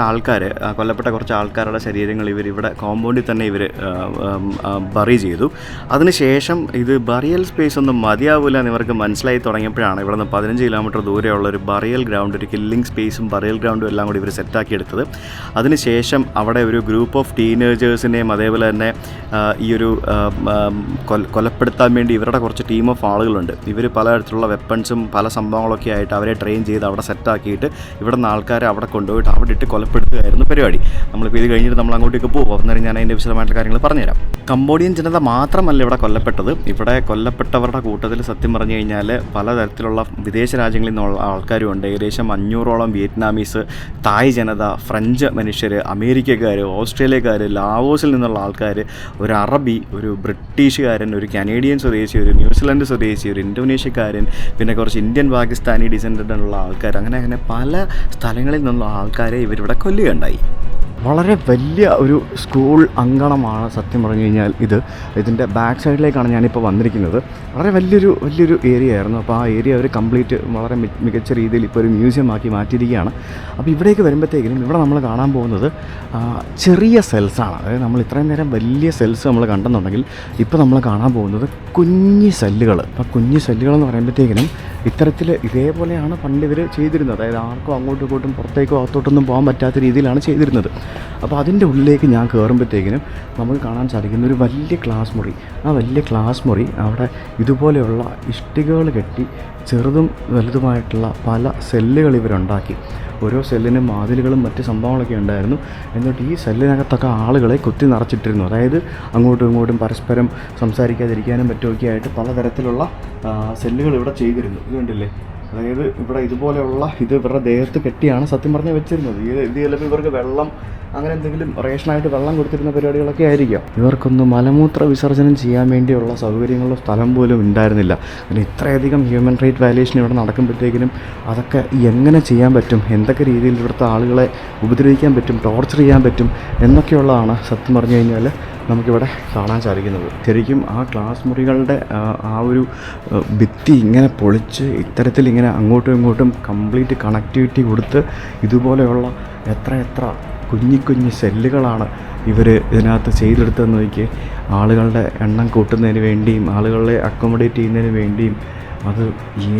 ആൾക്കാരുടെ ശരീരങ്ങൾ ഇവിടെ കോമ്പൗണ്ടിൽ തന്നെ ബറി ചെയ്തു. അതിനുശേഷം ഇത് ബറിയൽ സ്പേസ് ഒന്നും മതിയാവില്ല എന്ന് ഇവർക്ക് മനസ്സിലായി തുടങ്ങിയപ്പോഴാണ് ഇവിടെ നിന്ന് 15 കിലോമീറ്റർ ദൂരെയുള്ള ഒരു ബറിയൽ ഗ്രൗണ്ട്, ഒരു കില്ലിംഗ് സ്പേസും ബറിയൽ ഗ്രൗണ്ടും എല്ലാം കൂടി ഇവർ സെറ്റാക്കിയെടുത്തത്. അതിനുശേഷം അവിടെ ഒരു ഗ്രൂപ്പ് ഓഫ് ടീനേജേഴ്സിനെയും അതേപോലെ തന്നെ ഈ ഒരു കൊലപ്പെടുത്താൻ വേണ്ടി ഇവരുടെ കുറച്ച് ടീം ഓഫ് ആളുകളുണ്ട്. ഇവർ പലതരത്തിലുള്ള വെപ്പൺസും പല സംഭവങ്ങളൊക്കെ ആയിട്ട് അവരെ ട്രെയിൻ ചെയ്ത് അവിടെ സെറ്റാക്കിയിട്ട് ഇവിടെ നിന്ന് ആൾക്കാരെ അവിടെ കൊണ്ടുപോയിട്ട് അവിടെ ഇട്ട് കൊലപ്പെടുത്തുകയായിരുന്നു പരിപാടി. നമ്മളിപ്പോൾ ഇത് കഴിഞ്ഞിട്ട് നമ്മൾ അങ്ങോട്ടേക്ക് പോകും. അന്നേരം ഞാൻ അതിൻ്റെ വിശദമായിട്ടുള്ള കാര്യങ്ങൾ പറഞ്ഞുതരാം. കംബോഡിയൻ ജനത മാത്രമല്ല ഇവിടെ കൊല്ലപ്പെട്ടത്. ഇവിടെ കൊല്ലപ്പെട്ടവരുടെ കൂട്ടത്തിൽ സത്യം പറഞ്ഞു കഴിഞ്ഞാൽ പലതരത്തിലുള്ള വിദേശ രാജ്യങ്ങളിൽ നിന്നുള്ള ആൾക്കാരുമുണ്ട്. ഏകദേശം 500ഓളം വിയറ്റ്നാമീസ്, തായ് ജനത, ഫ്രഞ്ച് മനുഷ്യർ, അമേരിക്കക്കാർ, ഓസ്ട്രേലിയക്കാർ, ലാവോസിൽ നിന്നുള്ള ആൾക്കാർ, ഒരു അറബി, ഒരു ബ്രിട്ടീഷുകാരൻ, ഒരു കനേഡിയൻ സ്വദേശി, ഒരു ന്യൂസിലൻഡ് സ്വദേശി, ഒരു ഇന്തോനേഷ്യക്കാരൻ, പിന്നെ കുറച്ച് ഇന്ത്യൻ പാകിസ്ഥാനി ഡിസെൻഡൻ്റുള്ള ആൾക്കാർ, അങ്ങനെ പല സ്ഥലങ്ങളിൽ നിന്നുള്ള ആൾക്കാരെ ഇവരിവിടെ കൊല്ലുകയുണ്ടായി. വളരെ വലിയ ഒരു സ്കൂൾ അങ്കണമാണ് സത്യം പറഞ്ഞു കഴിഞ്ഞാൽ ഇതിൻ്റെ ബാക്ക് സൈഡിലേക്കാണ് ഞാനിപ്പോൾ വന്നിരിക്കുന്നത്. വളരെ വലിയൊരു ഏരിയ ആയിരുന്നു. അപ്പോൾ ആ ഏരിയ അവർ കംപ്ലീറ്റ് വളരെ മികച്ച രീതിയിൽ ഇപ്പോൾ ഒരു മ്യൂസിയം ആക്കി മാറ്റിയിരിക്കുകയാണ്. അപ്പോൾ ഇവിടേക്ക് വരുമ്പോഴത്തേക്കിനും ഇവിടെ നമ്മൾ കാണാൻ പോകുന്നത് ചെറിയ സെൽസാണ്. അതായത് നമ്മൾ ഇത്രയും നേരം വലിയ സെൽസ് നമ്മൾ കണ്ടെന്നുണ്ടെങ്കിൽ ഇപ്പോൾ നമ്മൾ കാണാൻ പോകുന്നത് കുഞ്ഞു സെല്ലുകൾ. അപ്പോൾ കുഞ്ഞു സെല്ലുകളെന്ന് പറയുമ്പോഴത്തേക്കിനും ഇതേപോലെയാണ് പണ്ട് ഇവർ ചെയ്തിരുന്നത്. അതായത് ആർക്കും അങ്ങോട്ടും ഇങ്ങോട്ടും പുറത്തേക്കോ അകത്തോട്ടൊന്നും പോകാൻ പറ്റാത്ത രീതിയിലാണ് ചെയ്തിരുന്നത്. അപ്പോൾ അതിൻ്റെ ഉള്ളിലേക്ക് ഞാൻ കയറുമ്പോഴത്തേക്കിനും നമുക്ക് കാണാൻ സാധിക്കുന്ന ഒരു വലിയ ക്ലാസ് മുറി. ആ വലിയ ക്ലാസ് മുറി അവിടെ ഇതുപോലെയുള്ള ഇഷ്ടികകൾ കെട്ടി ചെറുതും വലുതുമായിട്ടുള്ള പല സെല്ലുകൾ ഇവരുണ്ടാക്കി. ഓരോ സെല്ലിനും വാതിലുകളും മറ്റ് സംഭവങ്ങളൊക്കെ ഉണ്ടായിരുന്നു. എന്നിട്ട് ഈ സെല്ലിനകത്തൊക്കെ ആളുകളെ കുത്തി നിറച്ചിട്ടിരുന്നു. അതായത് അങ്ങോട്ടും ഇങ്ങോട്ടും പരസ്പരം സംസാരിക്കാതിരിക്കാനും മറ്റുമൊക്കെ ആയിട്ട് പലതരത്തിലുള്ള സെല്ലുകൾ ഇവിടെ ചെയ്തിരുന്നു. ഇത് കണ്ടില്ലേ? അതായത് ഇവിടെ ഇതുപോലെയുള്ള ഇത് ഇവരുടെ ദേഹത്ത് കെട്ടിയാണ് സത്യം പറഞ്ഞ് വെച്ചിരുന്നത്. ഇത് ചിലപ്പോൾ ഇവർക്ക് വെള്ളം അങ്ങനെ എന്തെങ്കിലും റേഷനായിട്ട് വെള്ളം കൊടുത്തിരുന്ന പരിപാടികളൊക്കെ ആയിരിക്കാം. ഇവർക്കൊന്നും മലമൂത്ര വിസർജനം ചെയ്യാൻ വേണ്ടിയുള്ള സൗകര്യങ്ങളോ സ്ഥലം പോലും ഉണ്ടായിരുന്നില്ല. പിന്നെ ഇത്രയധികം ഹ്യൂമൻ റൈറ്റ് വയലേഷൻ ഇവിടെ നടക്കുമ്പോഴത്തേക്കിനും അതൊക്കെ എങ്ങനെ ചെയ്യാൻ പറ്റും, എന്തൊക്കെ രീതിയിൽ ഇവിടുത്തെ ആളുകളെ ഉപദ്രവിക്കാൻ പറ്റും, ടോർച്ചർ ചെയ്യാൻ പറ്റും എന്നൊക്കെയുള്ളതാണ് സത്യം പറഞ്ഞു കഴിഞ്ഞാൽ നമുക്കിവിടെ കാണാൻ സാധിക്കുന്നത്. ശരിക്കും ആ ക്ലാസ് മുറികളുടെ ആ ഒരു ഭിത്തി ഇങ്ങനെ പൊളിച്ച് ഇത്തരത്തിൽ ഇങ്ങനെ അങ്ങോട്ടും ഇങ്ങോട്ടും കംപ്ലീറ്റ് കണക്ടിവിറ്റി കൊടുത്ത് ഇതുപോലെയുള്ള എത്ര കുഞ്ഞു സെല്ലുകളാണ് ഇവർ ഇതിനകത്ത് ചെയ്തെടുത്തതെന്ന് നോക്കി. ആളുകളുടെ എണ്ണം കൂട്ടുന്നതിന് വേണ്ടിയും ആളുകളെ അക്കോമഡേറ്റ് ചെയ്യുന്നതിന് വേണ്ടിയും അത്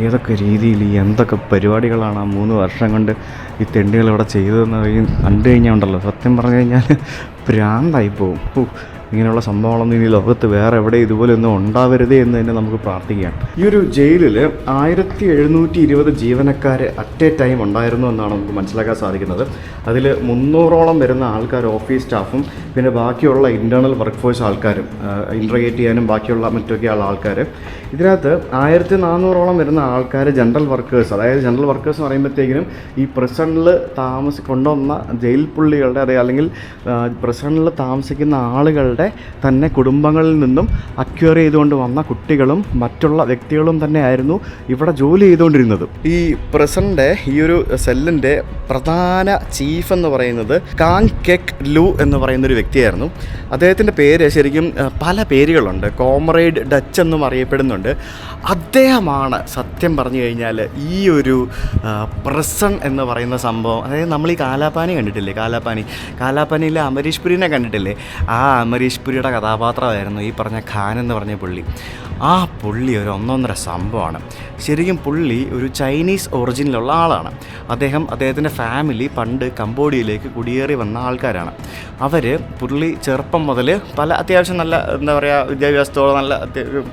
ഏതൊക്കെ രീതിയിൽ എന്തൊക്കെ പരിപാടികളാണ് ആ 3 വർഷം കൊണ്ട് ഈ തെണ്ടികൾ ഇവിടെ ചെയ്തതെന്ന് കണ്ടു കഴിഞ്ഞാൽ ഉണ്ടല്ലോ, സത്യം പറഞ്ഞു കഴിഞ്ഞാൽ ഭ്രാന്തായി പോകും. ഇങ്ങനെയുള്ള സംഭവങ്ങളൊന്നും ഇനി ലോകത്ത് വേറെ എവിടെ ഇതുപോലെയൊന്നും ഉണ്ടാവരുതേ എന്ന് തന്നെ നമുക്ക് പ്രാർത്ഥിക്കാം. ഈ ഒരു ജയിലിൽ 1720 ജീവനക്കാർ അറ്റ് എ ടൈം ഉണ്ടായിരുന്നു എന്നാണ് നമുക്ക് മനസ്സിലാക്കാൻ സാധിക്കുന്നത്. അതിൽ 300ഓളം വരുന്ന ആൾക്കാർ ഓഫീസ് സ്റ്റാഫും പിന്നെ ബാക്കിയുള്ള ഇൻറ്റേർണൽ വർക്ക് ഫോഴ്സ് ആൾക്കാരും ഇൻട്രഗേറ്റ് ചെയ്യാനും ബാക്കിയുള്ള മറ്റൊക്കെയുള്ള ആൾക്കാർ. ഇതിനകത്ത് 1400ഓളം വരുന്ന ആൾക്കാർ ജനറൽ വർക്കേഴ്സ്. അതായത് ജനറൽ വർക്കേഴ്സ് എന്ന് പറയുമ്പോഴത്തേക്കിനും ഈ പ്രിസണിൽ കൊണ്ടുവന്ന ജയിൽ പുള്ളികളുടെ അല്ലെങ്കിൽ പ്രിസണിൽ താമസിക്കുന്ന ആളുകളുടെ തന്നെ കുടുംബങ്ങളിൽ നിന്നും അക്വയർ ചെയ്തുകൊണ്ട് വന്ന കുട്ടികളും മറ്റുള്ള വ്യക്തികളും തന്നെ ആയിരുന്നു ഇവിടെ ജോലി ചെയ്തുകൊണ്ടിരുന്നത്. ഈ പ്രസിഡന്റ് ഈ ഒരു സെല്ലിൻ്റെ പ്രധാന ചീഫ് എന്ന് പറയുന്നത് കാങ് കെക് ലു എന്ന് പറയുന്നൊരു വ്യക്തിയായിരുന്നു. അദ്ദേഹത്തിൻ്റെ പേര് ശരിക്കും പല പേരുകളുണ്ട്. കോമ്രേഡ് ഡച്ച് എന്നും അറിയപ്പെടുന്നുണ്ട്. അദ്ദേഹമാണ് സത്യം പറഞ്ഞു കഴിഞ്ഞാൽ ഈ ഒരു പ്രസൺ എന്ന് പറയുന്ന സംഭവം. അതായത് നമ്മൾ ഈ കാലാപാനി കണ്ടിട്ടില്ലേ, കാലാപാനിയിലെ അമരീഷ് പുരിനെ കണ്ടിട്ടില്ലേ? ആ അമരീഷ് പുരിയുടെ കഥാപാത്രമായിരുന്നു ഈ പറഞ്ഞ ഖാൻ എന്ന് പറഞ്ഞ പുള്ളി. ആ പുള്ളി ഒരു ഒന്നൊന്നര സംഭവമാണ്. ശരിക്കും പുള്ളി ഒരു ചൈനീസ് ഒറിജിനിലുള്ള ആളാണ്. അദ്ദേഹത്തിൻ്റെ ഫാമിലി പണ്ട് കംബോഡിയയിലേക്ക് കുടിയേറി വന്ന ആൾക്കാരാണ്. പുള്ളി ചെറുപ്പം മുതൽ പല അത്യാവശ്യം നല്ല വിദ്യാഭ്യാസത്തോടെ നല്ല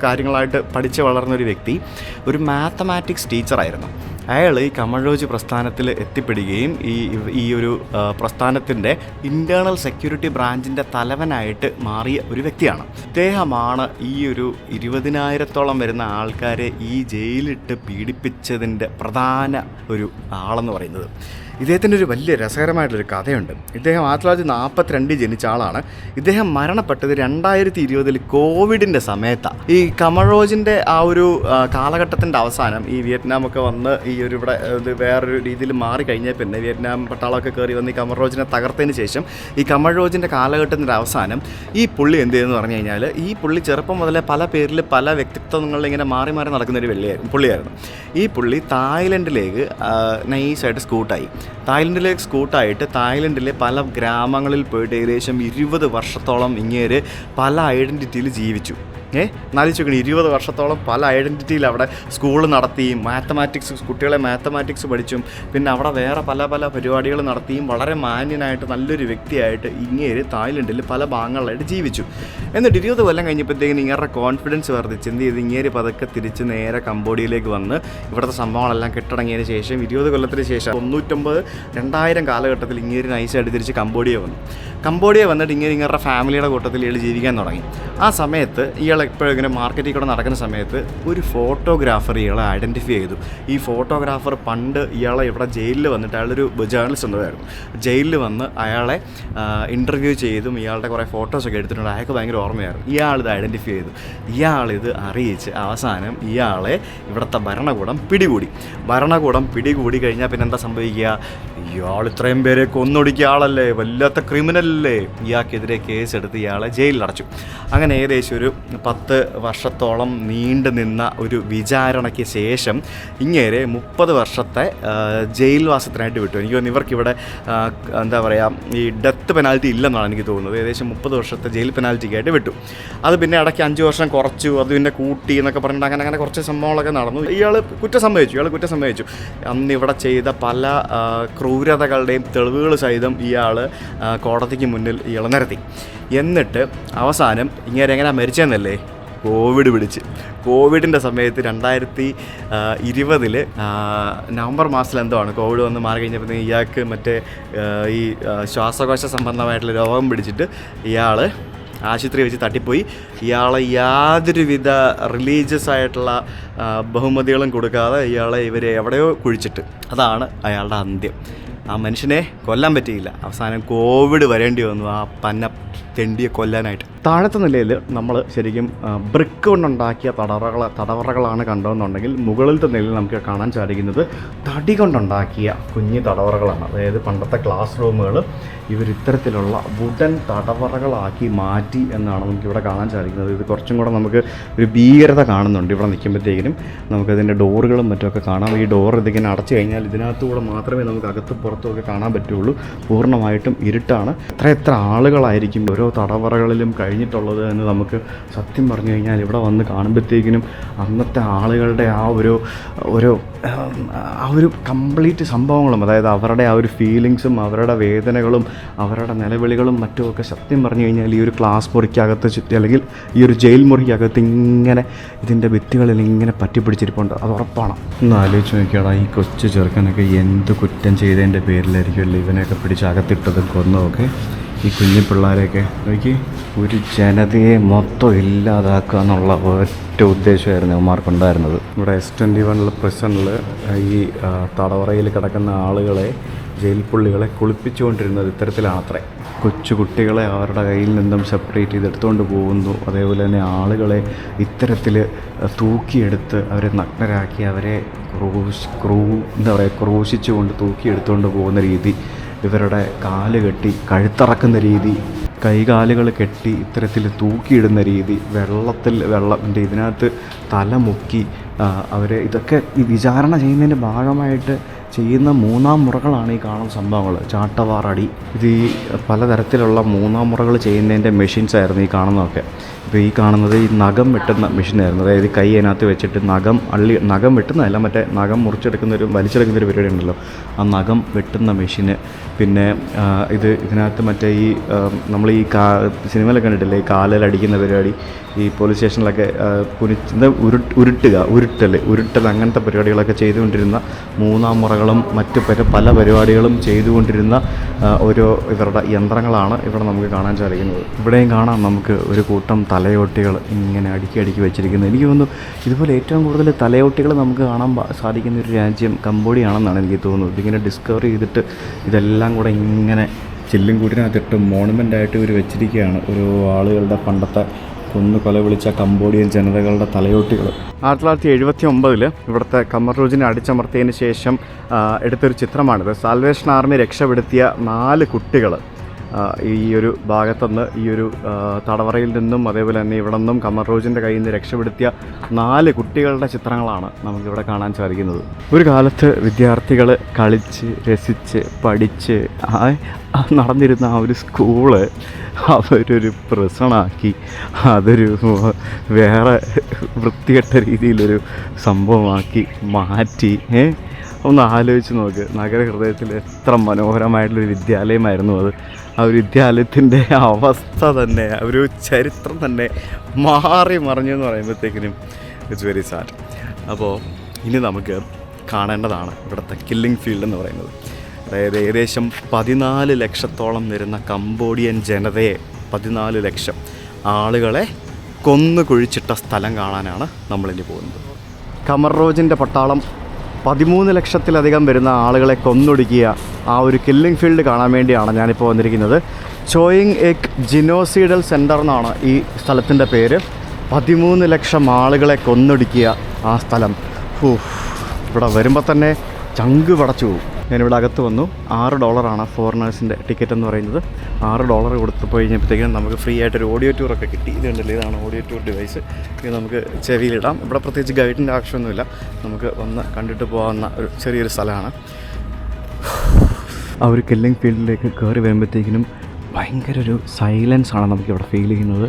കാര്യങ്ങളായിട്ട് പഠിച്ച് വളർന്നൊരു വ്യക്തി. ഒരു മാത്തമാറ്റിക്സ് ടീച്ചറായിരുന്നു. അയാൾ ഈ കമഴോജ് പ്രസ്ഥാനത്തിൽ എത്തിപ്പെടുകയും ഈ ഒരു പ്രസ്ഥാനത്തിൻ്റെ ഇൻറ്റേർണൽ സെക്യൂരിറ്റി ബ്രാഞ്ചിൻ്റെ തലവനായിട്ട് മാറിയ ഒരു വ്യക്തിയാണ്. ഇദ്ദേഹമാണ് ഈ ഒരു 20,000-ഓളം വരുന്ന ആൾക്കാരെ ഈ ജയിലിട്ട് പീഡിപ്പിച്ചതിൻ്റെ പ്രധാന ഒരു ആളെന്ന് പറയുന്നത്. ഇദ്ദേഹത്തിൻ്റെ ഒരു വലിയ രസകരമായിട്ടൊരു കഥയുണ്ട്. ഇദ്ദേഹം 1942 ജനിച്ച ആളാണ്. ഇദ്ദേഹം മരണപ്പെട്ടത് 2020 കോവിഡിൻ്റെ സമയത്താണ്. ഈ കമഴോജിൻ്റെ ആ ഒരു കാലഘട്ടത്തിൻ്റെ അവസാനം ഈ വിയറ്റ്നാമൊക്കെ വന്ന് ഈ ഒരു ഇവിടെ ഇത് വേറൊരു രീതിയിൽ മാറിക്കഴിഞ്ഞാൽ പിന്നെ വിയറ്റ്നാം പട്ടാളമൊക്കെ കയറി വന്ന് ഈ കമഴോജിനെ തകർത്തതിന് ശേഷം ഈ കമഴോജിൻ്റെ കാലഘട്ടത്തിൻ്റെ അവസാനം ഈ പുള്ളി എന്ത് ചെയ്തെന്ന് പറഞ്ഞു കഴിഞ്ഞാൽ, ഈ പുള്ളി ചെറുപ്പം മുതലേ പല പേരിൽ പല വ്യക്തിത്വങ്ങളിൽ ഇങ്ങനെ മാറി നടക്കുന്നൊരു പുള്ളിയായിരുന്നു. ഈ പുള്ളി തായ്ലൻഡിലേക്ക് നൈസായിട്ട് സ്കൂട്ടായി. തായ്ലൻഡിലെ പല ഗ്രാമങ്ങളിൽ പോയിട്ട് ഏകദേശം 20 വർഷത്തോളം ഇങ്ങേര് പല ഐഡൻറ്റിറ്റിയിൽ ജീവിച്ചു. നാലിച്ചോക്കണം, 20 വർഷത്തോളം പല ഐഡൻറ്റിറ്റിയിൽ അവിടെ സ്കൂൾ നടത്തിയും കുട്ടികളെ മാത്തമാറ്റിക്സ് പഠിച്ചും പിന്നെ അവിടെ വേറെ പല പരിപാടികൾ നടത്തിയും വളരെ മാന്യനായിട്ട് നല്ലൊരു വ്യക്തിയായിട്ട് ഇങ്ങേര് തായ്ലൻഡിൽ പല ഭാഗങ്ങളിലായിട്ട് ജീവിച്ചു. എന്നിട്ട് 20 കൊല്ലം കഴിഞ്ഞപ്പോഴത്തേക്കിന് ഇങ്ങേരുടെ കോൺഫിഡൻസ് വർദ്ധിച്ച് എന്ത് ചെയ്ത് ഇങ്ങേര് പതുക്കെ തിരിച്ച് നേരെ കംബോഡിയയിലേക്ക് വന്ന് ഇവിടുത്തെ സംഭവങ്ങളെല്ലാം കെട്ടടങ്ങിയതിന് ശേഷം 20 കൊല്ലത്തിന് ശേഷം 1999-2000 കാലഘട്ടത്തിൽ ഇങ്ങേര് നൈസായിട്ട് തിരിച്ച് കംബോഡിയ വന്നിട്ട് ഇങ്ങേരുടെ ഫാമിലിയുടെ കൂട്ടത്തിൽ ഇയാൾ ജീവിക്കാൻ തുടങ്ങി. ആ സമയത്ത് ഇയാൾ എപ്പോഴും ഇങ്ങനെ മാർക്കറ്റിൽ കൂടെ നടക്കുന്ന സമയത്ത് ഒരു ഫോട്ടോഗ്രാഫർ ഇയാളെ ഐഡൻറ്റിഫൈ ചെയ്തു. ഈ ഫോട്ടോഗ്രാഫർ പണ്ട് ഇയാളെ ഇവിടെ ജയിലിൽ വന്നിട്ട് അയാളൊരു ജേർണലിസ്റ്റ് എന്നതായിരുന്നു. ജയിലിൽ വന്ന് അയാളെ ഇൻ്റർവ്യൂ ചെയ്തും ഇയാളുടെ കുറേ ഫോട്ടോസൊക്കെ എടുത്തിട്ടുണ്ട്. അയാൾക്ക് ഭയങ്കര ഓർമ്മയായിരുന്നു. ഇയാളിത് ഐഡൻറ്റിഫൈ ചെയ്തു. ഇയാളിത് അറിയിച്ച് അവസാനം ഇയാളെ ഇവിടുത്തെ ഭരണകൂടം പിടികൂടി കഴിഞ്ഞാൽ പിന്നെ എന്താ സംഭവിക്കുക? ഇയാൾ ഇത്രയും പേരെ കൊന്നൊടുക്കിയ ആളല്ലേ, വല്ലാത്ത ക്രിമിനലല്ലേ. ഇയാൾക്കെതിരെ കേസെടുത്ത് ഇയാളെ ജയിലിലടച്ചു. അങ്ങനെ ഏകദേശം ഒരു 10 വർഷത്തോളം നീണ്ടു നിന്ന ഒരു വിചാരണയ്ക്ക് ശേഷം ഇങ്ങേരെ 30 വർഷത്തെ ജയിൽവാസത്തിനായിട്ട് വിട്ടു. എനിക്ക് തോന്നുന്നു ഇവർക്കിവിടെ ഈ ഡെത്ത് പെനാൽറ്റി ഇല്ലെന്നാണ് എനിക്ക് തോന്നുന്നത്. ഏകദേശം 30 വർഷത്തെ ജയിൽ പെനാൽറ്റിക്കായിട്ട് വിട്ടു. അത് പിന്നെ ഇടയ്ക്ക് 5 വർഷം കുറച്ചു, അത് പിന്നെ കൂട്ടി എന്നൊക്കെ പറഞ്ഞിട്ട് അങ്ങനെ കുറച്ച് സംഭവങ്ങളൊക്കെ നടന്നു. ഇയാൾ കുറ്റം സമ്മതിച്ചു. അന്ന് ഇവിടെ ചെയ്ത പല ക്രൂരതകളുടെയും തെളിവുകൾ സഹിതം ഇയാൾ കോടതിക്ക് മുന്നിൽ ഇയാൾ നിരത്തി. എന്നിട്ട് അവസാനം ഇങ്ങനെ എങ്ങനെ മരിച്ചതെന്നല്ലേ, കോവിഡ് പിടിച്ച്. കോവിഡിൻ്റെ സമയത്ത് 2020 നവംബർ മാസത്തിൽ എന്തോ ആണ് കോവിഡ് വന്ന് മാറി കഴിഞ്ഞപ്പോൾ ഇയാൾക്ക് മറ്റേ ഈ ശ്വാസകോശ സംബന്ധമായിട്ടുള്ള രോഗം പിടിച്ചിട്ട് ഇയാൾ ആശുപത്രി വെച്ച് തട്ടിപ്പോയി. ഇയാളെ യാതൊരുവിധ റിലീജിയസ് ആയിട്ടുള്ള ബഹുമതികളും കൊടുക്കാതെ ഇയാളെ ഇവരെ എവിടെയോ കുഴിച്ചിട്ട്, അതാണ് അയാളുടെ അന്ത്യം. ആ മനുഷ്യനെ കൊല്ലാൻ പറ്റിയില്ല. അവസാനം കോവിഡ് വരേണ്ടി വന്നു ആ പന്ന തെണ്ടിയെ കൊല്ലാനായിട്ട്. താഴത്തെ നിലയിൽ നമ്മൾ ശരിക്കും ബ്രിക്ക് കൊണ്ടുണ്ടാക്കിയ തടവറകളാണ് കണ്ടതെന്നുണ്ടെങ്കിൽ, മുകളിലത്തെ നിലയിൽ നമുക്ക് കാണാൻ സാധിക്കുന്നത് തടി കൊണ്ടുണ്ടാക്കിയ കുഞ്ഞ് തടവറകളാണ്. അതായത് പണ്ടത്തെ ക്ലാസ് റൂമുകൾ ഇവരിത്തരത്തിലുള്ള വുഡൻ തടവറകളാക്കി മാറ്റി എന്നാണ് നമുക്കിവിടെ കാണാൻ സാധിക്കുന്നത്. ഇത് കുറച്ചും കൂടെ നമുക്ക് ഒരു ഭീകരത കാണുന്നുണ്ട്. ഇവിടെ നിൽക്കുമ്പോഴത്തേക്കിനും നമുക്കതിൻ്റെ ഡോറുകളും മറ്റുമൊക്കെ കാണാം. ഈ ഡോർ ഇതിങ്ങനെ അടച്ചു കഴിഞ്ഞാൽ ഇതിനകത്തുകൂടെ മാത്രമേ നമുക്ക് അകത്ത് പുറത്തുമൊക്കെ കാണാൻ പറ്റുള്ളൂ. പൂർണ്ണമായിട്ടും ഇരുട്ടാണ്. എത്ര ആളുകളായിരിക്കും ഓരോ തടവറകളിലും കഴിഞ്ഞിട്ടുള്ളത് എന്ന് നമുക്ക് സത്യം പറഞ്ഞു കഴിഞ്ഞാൽ ഇവിടെ വന്ന് കാണുമ്പോഴത്തേക്കിനും അന്നത്തെ ആളുകളുടെ ആ ഒരു കംപ്ലീറ്റ് സംഭവങ്ങളും, അതായത് അവരുടെ ആ ഒരു ഫീലിങ്സും അവരുടെ വേദനകളും അവരുടെ നിലവിളികളും മറ്റുമൊക്കെ സത്യം പറഞ്ഞു കഴിഞ്ഞാൽ ഈ ഒരു ക്ലാസ് മുറിക്കകത്ത് ചുറ്റി, അല്ലെങ്കിൽ ഈ ഒരു ജയിൽ മുറിക്കകത്ത് ഇങ്ങനെ ഇതിൻ്റെ ഭിത്തികളിൽ ഇങ്ങനെ പറ്റിപ്പിടിച്ചിരിപ്പുണ്ട്. അത് ഉറപ്പാണ്. ഒന്ന് ആലോചിച്ച് നോക്കിയാടാ, ഈ കൊച്ചു ചെറുക്കനൊക്കെ എന്ത് കുറ്റം ചെയ്തതിൻ്റെ പേരിലായിരിക്കുമല്ലോ ഇവനെയൊക്കെ പിടിച്ച് അകത്തിട്ടതും കൊന്നതൊക്കെ. ഈ കുഞ്ഞു പിള്ളേരെയൊക്കെ നോക്കി ഒരു ജനതയെ മൊത്തം ഇല്ലാതാക്കുക എന്നുള്ള ഒറ്റ ഉദ്ദേശമായിരുന്നു അവന്മാർക്കുണ്ടായിരുന്നത്. ഇവിടെ S21 പ്രിസണിൽ ഈ തടവറയിൽ കിടക്കുന്ന ആളുകളെ, ജയിൽ പുള്ളികളെ കുളിപ്പിച്ചുകൊണ്ടിരുന്നത് ഇത്തരത്തിലാണത്രേ. കൊച്ചു കുട്ടികളെ അവരുടെ കയ്യിൽ നിന്നും സെപ്പറേറ്റ് ചെയ്തെടുത്തുകൊണ്ട് പോകുന്നു. അതേപോലെ തന്നെ ആളുകളെ ഇത്തരത്തിൽ തൂക്കിയെടുത്ത് അവരെ നഗ്നരാക്കി അവരെ ക്രൂശിച്ചുകൊണ്ട് തൂക്കിയെടുത്തുകൊണ്ട് പോകുന്ന രീതി, ഇവരുടെ കാല് കെട്ടി കഴുത്തറക്കുന്ന രീതി, കൈകാലുകൾ കെട്ടി ഇത്തരത്തിൽ തൂക്കിയിടുന്ന രീതി, വെള്ളത്തിൻ്റെ ഇതിനകത്ത് തല മുക്കി അവരെ ഇതൊക്കെ ഈ വിചാരണ ചെയ്യുന്നതിൻ്റെ ഭാഗമായിട്ട് ചെയ്യുന്ന മൂന്നാം മുറകളാണ് ഈ കാണുന്ന സംഭവങ്ങൾ. ചാട്ടവാറടി, ഇത് ഈ പലതരത്തിലുള്ള മൂന്നാം മുറകൾ ചെയ്യുന്നതിൻ്റെ മെഷീൻസ് ആയിരുന്നു ഈ കാണുന്നതൊക്കെ. ഇപ്പോൾ ഈ കാണുന്നത് ഈ നഖം വെട്ടുന്ന മെഷീനായിരുന്നു. അതായത് കൈ അതിനകത്ത് വെച്ചിട്ട് നഖം വെട്ടുന്നതല്ല, മറ്റേ നഖം വലിച്ചെടുക്കുന്നൊരു പരിപാടി ഉണ്ടല്ലോ, ആ നഖം വെട്ടുന്ന മെഷീന്. പിന്നെ ഇതിനകത്ത് മറ്റേ ഈ നമ്മൾ ഈ സിനിമയിലൊക്കെ കണ്ടിട്ടില്ലേ ഈ കാലിലടിക്കുന്ന പരിപാടി, ഈ പോലീസ് സ്റ്റേഷനിലൊക്കെ ഉരുട്ടൽ അങ്ങനത്തെ പരിപാടികളൊക്കെ ചെയ്തുകൊണ്ടിരുന്ന മൂന്നാം മുറകളും മറ്റ് പല പരിപാടികളും ചെയ്തുകൊണ്ടിരുന്ന ഓരോ ഇവരുടെ യന്ത്രങ്ങളാണ് ഇവിടെ നമുക്ക് കാണാൻ സാധിക്കുന്നത്. ഇവിടെയും കാണാം നമുക്ക് ഒരു കൂട്ടം തലയോട്ടികൾ ഇങ്ങനെ അടുക്കി വെച്ചിരിക്കുന്നത്. എനിക്ക് തോന്നുന്നു ഇതുപോലെ ഏറ്റവും കൂടുതൽ തലയോട്ടികൾ നമുക്ക് കാണാൻ സാധിക്കുന്ന ഒരു രാജ്യം കംബോഡിയയാണെന്നാണ് എനിക്ക് തോന്നുന്നത്. ഇതിങ്ങനെ ഡിസ്കവർ ചെയ്തിട്ട് ഇതെല്ലാം കൂടെ ഇങ്ങനെ ചില്ലും കൂട്ടിനകത്തിട്ട് മോണുമെൻ്റായിട്ട് ഇവർ വെച്ചിരിക്കുകയാണ്. ഓരോ ആളുകളുടെ പണ്ടത്തെ കൊല വിളിച്ച കംബോഡിയൻ ജനതകളുടെ തലയോട്ടികൾ. 1979 ഇവിടുത്തെ ഖമർ റൂജിനെ അടിച്ചമർത്തിയതിന് ശേഷം എടുത്തൊരു ചിത്രമാണിത്. സാൽവേഷൻ ആർമി രക്ഷപ്പെടുത്തിയ 4 കുട്ടികൾ ഈ ഒരു ഭാഗത്തുനിന്ന്, ഈ ഒരു തടവറയിൽ നിന്നും അതേപോലെ തന്നെ ഇവിടെ നിന്നും ഖമർ റൂജിൻ്റെ കയ്യിൽ നിന്ന് രക്ഷപ്പെടുത്തിയ 4 കുട്ടികളുടെ ചിത്രങ്ങളാണ് നമുക്കിവിടെ കാണാൻ സാധിക്കുന്നത്. ഒരു കാലത്ത് വിദ്യാർത്ഥികൾ കളിച്ച് രസിച്ച് പഠിച്ച് നടന്നിരുന്ന ആ ഒരു സ്കൂള് അവരൊരു പ്രസണാക്കി അതൊരു വേറെ വൃത്തികെട്ട രീതിയിലൊരു സംഭവമാക്കി മാറ്റി. ഒന്ന് ആലോചിച്ച് നോക്ക്, നഗരഹൃദയത്തിൽ എത്ര മനോഹരമായിട്ടുള്ളൊരു വിദ്യാലയമായിരുന്നു അത്. ആ ഒരു വിദ്യാലയത്തിൻ്റെ അവസ്ഥ തന്നെ, ഒരു ചരിത്രം തന്നെ മാറി മറിഞ്ഞു എന്ന് പറയുമ്പോഴത്തേക്കിനും ഇറ്റ്സ് വെരി സാഡ്. അപ്പോൾ ഇനി നമുക്ക് കാണേണ്ടതാണ് ഇവിടുത്തെ കില്ലിംഗ് ഫീൽഡ് എന്ന് പറയുന്നത്. അതായത് ഏകദേശം 14 ലക്ഷത്തോളം വരുന്ന കംബോഡിയൻ ജനതയെ, 14 ലക്ഷം ആളുകളെ കൊന്നു കുഴിച്ചിട്ട സ്ഥലം കാണാനാണ് നമ്മളിനി പോകുന്നത്. ഖമർ റൂജിൻ്റെ പട്ടാളം 13 ലക്ഷത്തിലധികം വരുന്ന ആളുകളെ കൊന്നൊടുക്കിയ ആ ഒരു കില്ലിംഗ് ഫീൽഡ് കാണാൻ വേണ്ടിയാണ് ഞാനിപ്പോൾ വന്നിരിക്കുന്നത്. ചോയിങ് എക് ജിനോസീഡൽ സെൻറ്റർ എന്നാണ് ഈ സ്ഥലത്തിൻ്റെ പേര്. 13 ലക്ഷം ആളുകളെ കൊന്നൊടുക്കിയ ആ സ്ഥലം. ഇവിടെ വരുമ്പോൾ തന്നെ ചങ്ക് പടച്ചു പോകും. ഞാനിവിടെ അകത്ത് വന്നു. $6 ഫോറിനേഴ്സിൻ്റെ ടിക്കറ്റ് എന്ന് പറയുന്നത്. $6 കൊടുത്ത് പോയി കഴിഞ്ഞപ്പോഴത്തേക്കും നമുക്ക് ഫ്രീ ആയിട്ടൊരു ഓഡിയോ ടൂറൊക്കെ കിട്ടി. ഇത് കണ്ടില്ലേ, ഇതാണ് ഓഡിയോ ടൂർ ഡിവൈസ്. ഇത് നമുക്ക് ചെവിയിലിടാം. ഇവിടെ പ്രത്യേകിച്ച് ഗൈഡിൻ്റെ ആവശ്യമൊന്നുമില്ല, നമുക്ക് വന്ന് കണ്ടിട്ട് പോകാവുന്ന ഒരു ചെറിയൊരു സ്ഥലമാണ്. ആ ഒരു കില്ലിംഗ് ഫീൽഡിലേക്ക് കയറി വരുമ്പോഴത്തേക്കിനും ഭയങ്കര ഒരു സൈലൻസാണ് നമുക്കിവിടെ ഫീൽ ചെയ്യുന്നത്.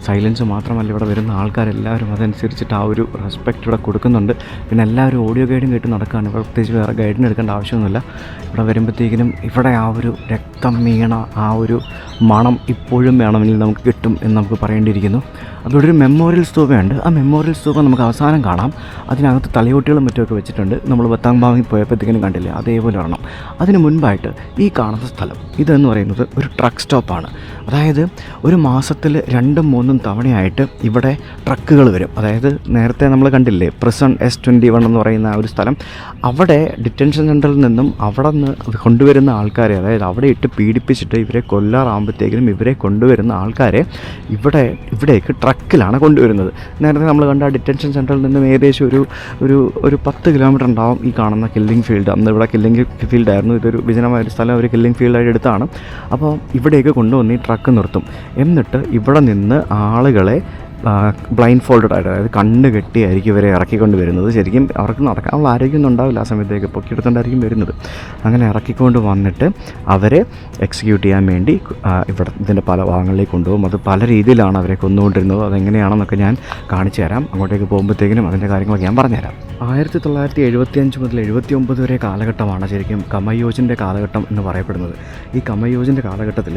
സൈലൻസ് മാത്രമല്ല, ഇവിടെ വരുന്ന ആൾക്കാരെല്ലാവരും അതനുസരിച്ചിട്ട് ആ ഒരു റെസ്പെക്റ്റ് ഇവിടെ കൊടുക്കുന്നുണ്ട്. പിന്നെ എല്ലാവരും ഓഡിയോ ഗൈഡും കേട്ട് നടക്കുകയാണ്. ഇവിടെ പ്രത്യേകിച്ച് വേറെ ഗൈഡിന് എടുക്കേണ്ട ആവശ്യമൊന്നുമില്ല. ഇവിടെ വരുമ്പോഴത്തേക്കിനും ഇവിടെ ആ ഒരു രക്തം വീണ ആ ഒരു മണം ഇപ്പോഴും വേണമെങ്കിൽ നമുക്ക് കിട്ടും എന്ന് നമുക്ക് പറയേണ്ടിയിരിക്കുന്നു. അപ്പോൾ ഇവിടെ ഒരു മെമ്മോറിയൽ സ്തൂപയുണ്ട്. ആ മെമ്മോറിയൽ സ്തൂപം നമുക്ക് അവസാനം കാണാം. അതിനകത്ത് തലയോട്ടികളും മറ്റുമൊക്കെ വെച്ചിട്ടുണ്ട്. നമ്മൾ ബത്താംബാങ്ങിൽ പോയപ്പോഴത്തേക്കിനും കണ്ടില്ലേ, അതേപോലെ വരണം. അതിന് മുൻപായിട്ട് ഈ കാണുന്ന സ്ഥലം ഇതെന്ന് പറയുന്നത് ഒരു ട്രക്ക് സ്റ്റോപ്പാണ്. അതായത് ഒരു മാസത്തിൽ 2-3 തവണയായിട്ട് ഇവിടെ ട്രക്കുകൾ വരും. അതായത് നേരത്തെ നമ്മൾ കണ്ടില്ലേ പ്രിസൺ S21 എന്ന് പറയുന്ന ആ ഒരു സ്ഥലം, അവിടെ ഡിറ്റൻഷൻ സെൻറ്ററിൽ നിന്നും അവിടെ നിന്ന് കൊണ്ടുവരുന്ന ആൾക്കാരെ, അതായത് അവിടെ ഇട്ട് പീഡിപ്പിച്ചിട്ട് ഇവരെ കൊല്ലാറാകുമ്പോഴത്തേക്കിനും ഇവരെ കൊണ്ടുവരുന്ന ആൾക്കാരെ ഇവിടേക്ക് ട്രക്കിലാണ് കൊണ്ടുവരുന്നത്. നേരത്തെ നമ്മൾ കണ്ട ഡിറ്റൻഷൻ സെൻറ്ററിൽ നിന്നും ഏകദേശം ഒരു 10 കിലോമീറ്റർ ഉണ്ടാവും ഈ കാണുന്ന കില്ലിംഗ് ഫീൽഡ്. അന്ന് ഇവിടെ കില്ലിംഗ് ഫീൽഡായിരുന്നു. ഇതൊരു വിജനമായൊരു സ്ഥലം അവർ കില്ലിംഗ് ഫീൽഡായിട്ട് എടുത്താണ്. അപ്പോൾ ഇവിടേക്ക് കൊണ്ടുവന്ന് ഈ ട്രക്ക് നിർത്തും. എന്നിട്ട് ഇവിടെ നിന്ന് ആളുകളെ ബ്ലൈൻഡ് ഫോൾഡഡ് ആയിട്ട്, അതായത് കണ്ണ് കെട്ടിയായിരിക്കും ഇവരെ ഇറക്കിക്കൊണ്ട് വരുന്നത്. ശരിക്കും അവർക്ക് നടക്കാനുള്ള ആരോഗ്യമൊന്നും ഉണ്ടാവില്ല ആ സമയത്തേക്ക്, പൊക്കിയെടുത്തുകൊണ്ടായിരിക്കും വരുന്നത്. അങ്ങനെ ഇറക്കിക്കൊണ്ട് വന്നിട്ട് അവരെ എക്സിക്യൂട്ട് ചെയ്യാൻ വേണ്ടി ഇവിടെ ഇതിൻ്റെ പല ഭാഗങ്ങളിലേക്ക് കൊണ്ടുപോകും. അത് പല രീതിയിലാണ് അവരെ കൊന്നുകൊണ്ടിരുന്നത്. അതെങ്ങനെയാണെന്നൊക്കെ ഞാൻ കാണിച്ചു തരാം. അങ്ങോട്ടേക്ക് പോകുമ്പോഴത്തേക്കിനും അതിൻ്റെ കാര്യങ്ങളൊക്കെ ഞാൻ പറഞ്ഞുതരാം. 1975 മുതൽ 79 വരെ കാലഘട്ടമാണ് ശരിക്കും കമയോജിൻ്റെ കാലഘട്ടം എന്ന് പറയപ്പെടുന്നത്. ഈ കമയോജിൻ്റെ കാലഘട്ടത്തിൽ